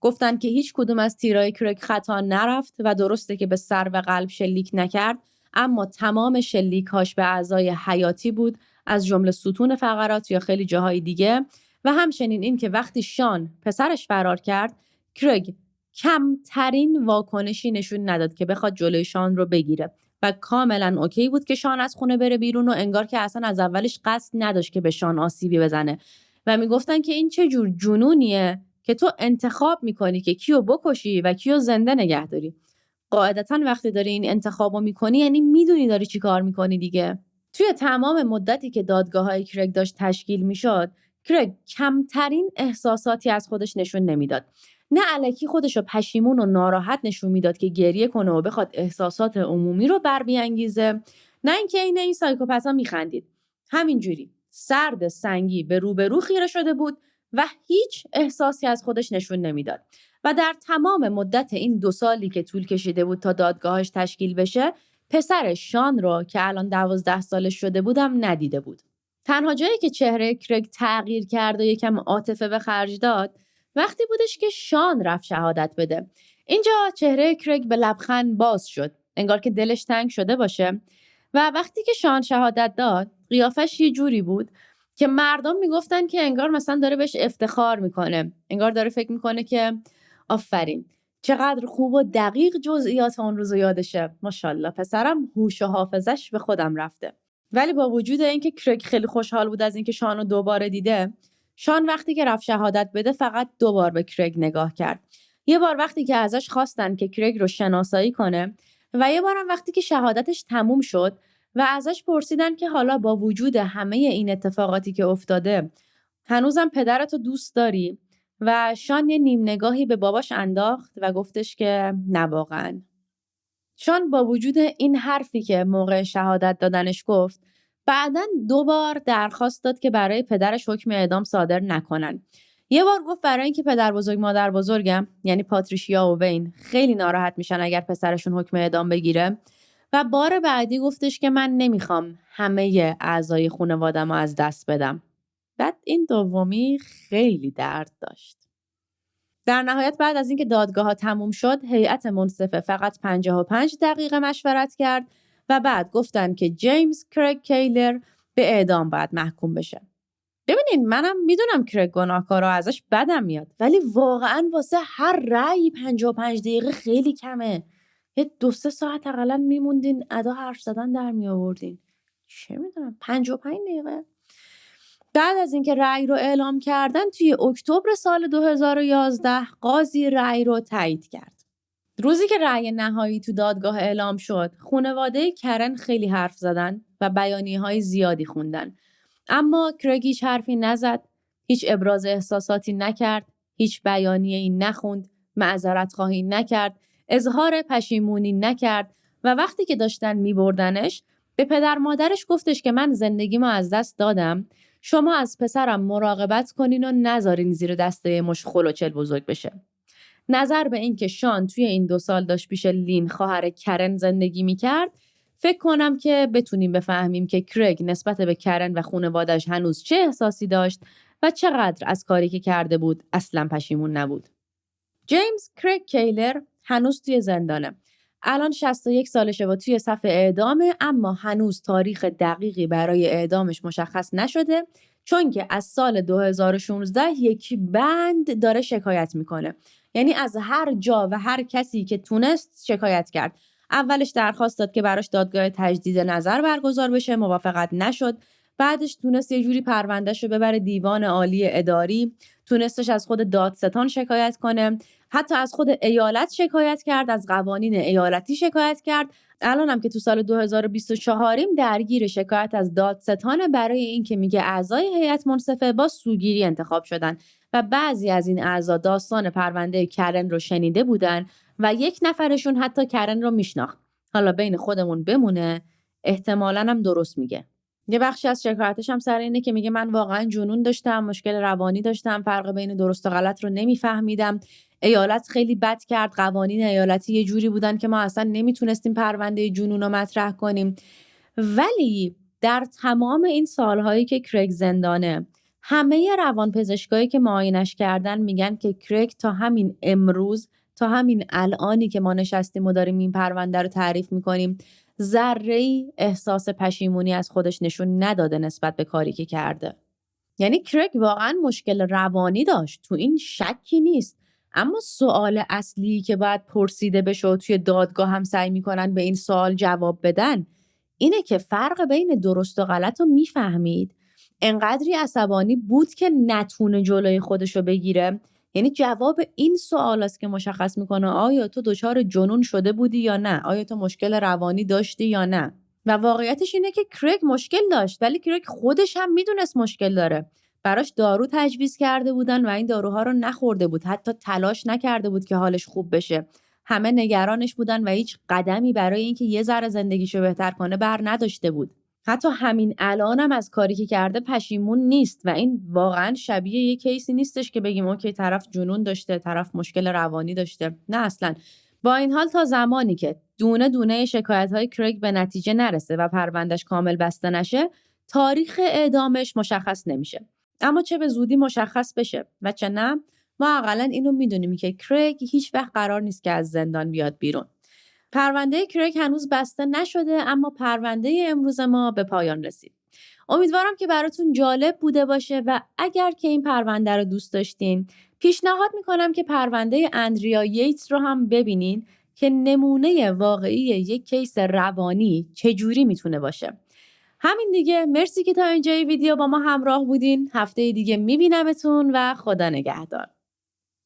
[SPEAKER 1] گفتن که هیچ کدوم از تیرای کرگ خطا نرفت و درسته که به سر و قلب شلیک نکرد، اما تمام شلیک‌هاش به اعضای حیاتی بود، از جمله ستون فقرات یا خیلی جاهای دیگه. و همچنین این که وقتی شان پسرش فرار کرد، کرگ کمترین واکنشی نشون نداد که بخواد جلوی شان رو بگیره و کاملا اوکی بود که شان از خونه بره بیرون و انگار که اصلا از اولش قصد نداشت که به شان آسیبی بزنه. و میگفتن که این چه جور جنونیه که تو انتخاب میکنی که کیو بکشی و کیو زنده نگه داری. قاعدتا وقتی داری این انتخابو میکنی یعنی میدونی داری چی کار میکنی دیگه. توی تمام مدتی که دادگاه‌های کرگ داشت تشکیل میشد، کرگ کمترین احساساتی از خودش نشون نمیداد. نه الکی خودشو پشیمون و ناراحت نشون میداد که گریه کنه و بخواد احساسات عمومی رو بر بیانگیزه، نه اینکه این سایکوپسا میخندید. همینجوری سرد سنگی به روبرو خیره شده بود و هیچ احساسی از خودش نشون نمیداد. و در تمام مدت این 2 سالی که طول کشیده بود تا دادگاهش تشکیل بشه، پسر شان رو که الان 12 سالش شده بودم ندیده بود. تنها جایی که چهره کرگ تغییر کرد و یکم عاطفه به خرج داد وقتی بودش که شان رفت شهادت بده. اینجا چهره کرگ به لبخند باز شد، انگار که دلش تنگ شده باشه. و وقتی که شان شهادت داد قیافش یه جوری بود که مردم میگفتن که انگار مثلا داره بهش افتخار میکنه، انگار داره فکر میکنه که آفرین چقدر خوب و دقیق جزئیات اون روزو یادشه، ماشاءالله پسرم هوش و حافظش به خودم رفته. ولی با وجود اینکه کرگ خیلی خوشحال بود از اینکه شانو دوباره دیده، شان وقتی که رفت شهادت بده فقط 2 بار به کرگ نگاه کرد. یه بار وقتی که ازش خواستن که کرگ رو شناسایی کنه و یه بارم وقتی که شهادتش تموم شد و ازش پرسیدن که حالا با وجود همه این اتفاقاتی که افتاده هنوزم پدرتو دوست داری؟ و شان یه نیم نگاهی به باباش انداخت و گفتش که نه واقعاً. شان با وجود این حرفی که موقع شهادت دادنش گفت، بعداً 2 بار درخواست داد که برای پدرش حکم اعدام صادر نکنن. یه بار گفت برای اینکه پدر بزرگ مادر بزرگم یعنی پاتریشیا و وین خیلی ناراحت میشن اگر پسرشون حکم اعدام بگیره، و بار بعدی گفتش که من نمیخوام همه اعضای خانواده‌مو از دست بدم. بعد این دومی خیلی درد داشت. در نهایت بعد از اینکه دادگاه‌ها تموم شد، هیئت منصفه فقط 55 دقیقه مشورت کرد و بعد گفتن که جیمز کرگ کیلر به اعدام باید محکوم بشه. ببینین منم میدونم کرگ گناهکاره و ازش بدم میاد، ولی واقعا واسه هر رأی 55 دقیقه خیلی کمه. یه 2-3 ساعت اقلا میموندین ادا حرف زدن در می آوردین. چه میدونم 55 دقیقه. بعد از اینکه رأی رو اعلام کردن توی اکتبر سال 2011 قاضی رأی رو تایید کرد. روزی که رأی نهایی تو دادگاه اعلام شد، خانواده کرن خیلی حرف زدن و بیانیه‌های زیادی خوندن. اما کرگ هیچ حرفی نزد، هیچ ابراز احساساتی نکرد، هیچ بیانیه‌ای نخوند، معذرت خواهی نکرد، اظهار پشیمونی نکرد و وقتی که داشتن میبردنش به پدر مادرش گفتش که من زندگیمو از دست دادم، شما از پسرم مراقبت کنین و نذارین زیر دسته مش خلوچل بزرگ بشه. نظر به این که شان توی این 2 سال داشت پیش لین خواهر کرن زندگی میکرد، فکر کنم که بتونیم بفهمیم که کرگ نسبت به کرن و خانواده‌اش هنوز چه احساسی داشت و چقدر از کاری که کرده بود اصلا پشیمون نبود. جیمز کرگ کیلر هنوز توی زندانه. الان 61 سالشه و توی صف اعدامه، اما هنوز تاریخ دقیقی برای اعدامش مشخص نشده، چون که از سال 2016 یکی بند داره شکایت میکنه. یعنی از هر جا و هر کسی که تونست شکایت کرد. اولش درخواست داد که براش دادگاه تجدید نظر برگزار بشه، موافقت نشد. بعدش تونست یه جوری پروندهش رو ببره دیوان عالی اداری، تونستش از خود دادستان شکایت کنه، حتی از خود ایالت شکایت کرد، از قوانین ایالتی شکایت کرد. الان هم که تو سال 2024 درگیر شکایت از دادستان برای این که میگه اعضای هیئت منصفه با سوگیری انتخاب شدن و بعضی از این اعضا داستان پرونده کرن رو شنیده بودن و یک نفرشون حتی کرن رو میشناخت. حالا بین خودمون بمونه، احتمالاً هم درست میگه. یه بخشی از شکایتش هم سر اینه که میگه من واقعا جنون داشتم، مشکل روانی داشتم، فرق بین درست و غلط رو نمیفهمیدم. ایالت خیلی بد کرد، قوانین ایالتی یه جوری بودن که ما اصلا نمیتونستیم پرونده جنون رو مطرح کنیم. ولی در تمام این سالهایی که کرگ زندانه، همه روانپزشکایی که معاینش کردن میگن که کرگ تا همین امروز، تا همین الانی که ما نشستیم و داریم این پرونده رو تعریف میکنیم، ذره‌ای احساس پشیمونی از خودش نشون نداده نسبت به کاری که کرده. یعنی کرگ واقعا مشکل روانی داشت، تو این شکی نیست. اما سوال اصلی که باید پرسیده بشه و توی دادگاه هم سعی میکنن به این سوال جواب بدن اینه که فرق بین درست و غلط رو میفهمید، انقدری عصبانی بود که نتونه جلوی خودشو بگیره. یعنی جواب این سوال است که مشخص میکنه آیا تو دچار جنون شده بودی یا نه، آیا تو مشکل روانی داشتی یا نه. و واقعیتش اینه که کرگ مشکل داشت، ولی کرگ خودش هم میدونست مشکل داره. براش دارو تجویز کرده بودن و این داروها رو نخورده بود، حتی تلاش نکرده بود که حالش خوب بشه. همه نگرانش بودن و هیچ قدمی برای اینکه یه ذره زندگیشو بهتر کنه بر نداشته بود. حتی همین الانم از کاری که کرده پشیمون نیست و این واقعا شبیه یه کیسی نیستش که بگیم اوکی طرف جنون داشته، طرف مشکل روانی داشته. نه اصلا. با این حال تا زمانی که دونه دونه شکایت‌های کریگ به نتیجه نرسه و پروندهش کامل بسته نشه، تاریخ اعدامش مشخص نمیشه. اما چه به زودی مشخص بشه و چه نه، ما حداقل اینو میدونیم که کریگ هیچ وقت قرار نیست که از زندان بیاد بیرون. پرونده کریگ هنوز بسته نشده، اما پرونده امروز ما به پایان رسید. امیدوارم که براتون جالب بوده باشه و اگر که این پرونده رو دوست داشتین، پیشنهاد میکنم که پرونده اندریا ییتس رو هم ببینین که نمونه واقعی یک کیس روانی چجوری میتونه باشه. همین دیگه، مرسی که تا اینجای ویدیو با ما همراه بودین. هفته دیگه میبینمتون و خدا نگهدار.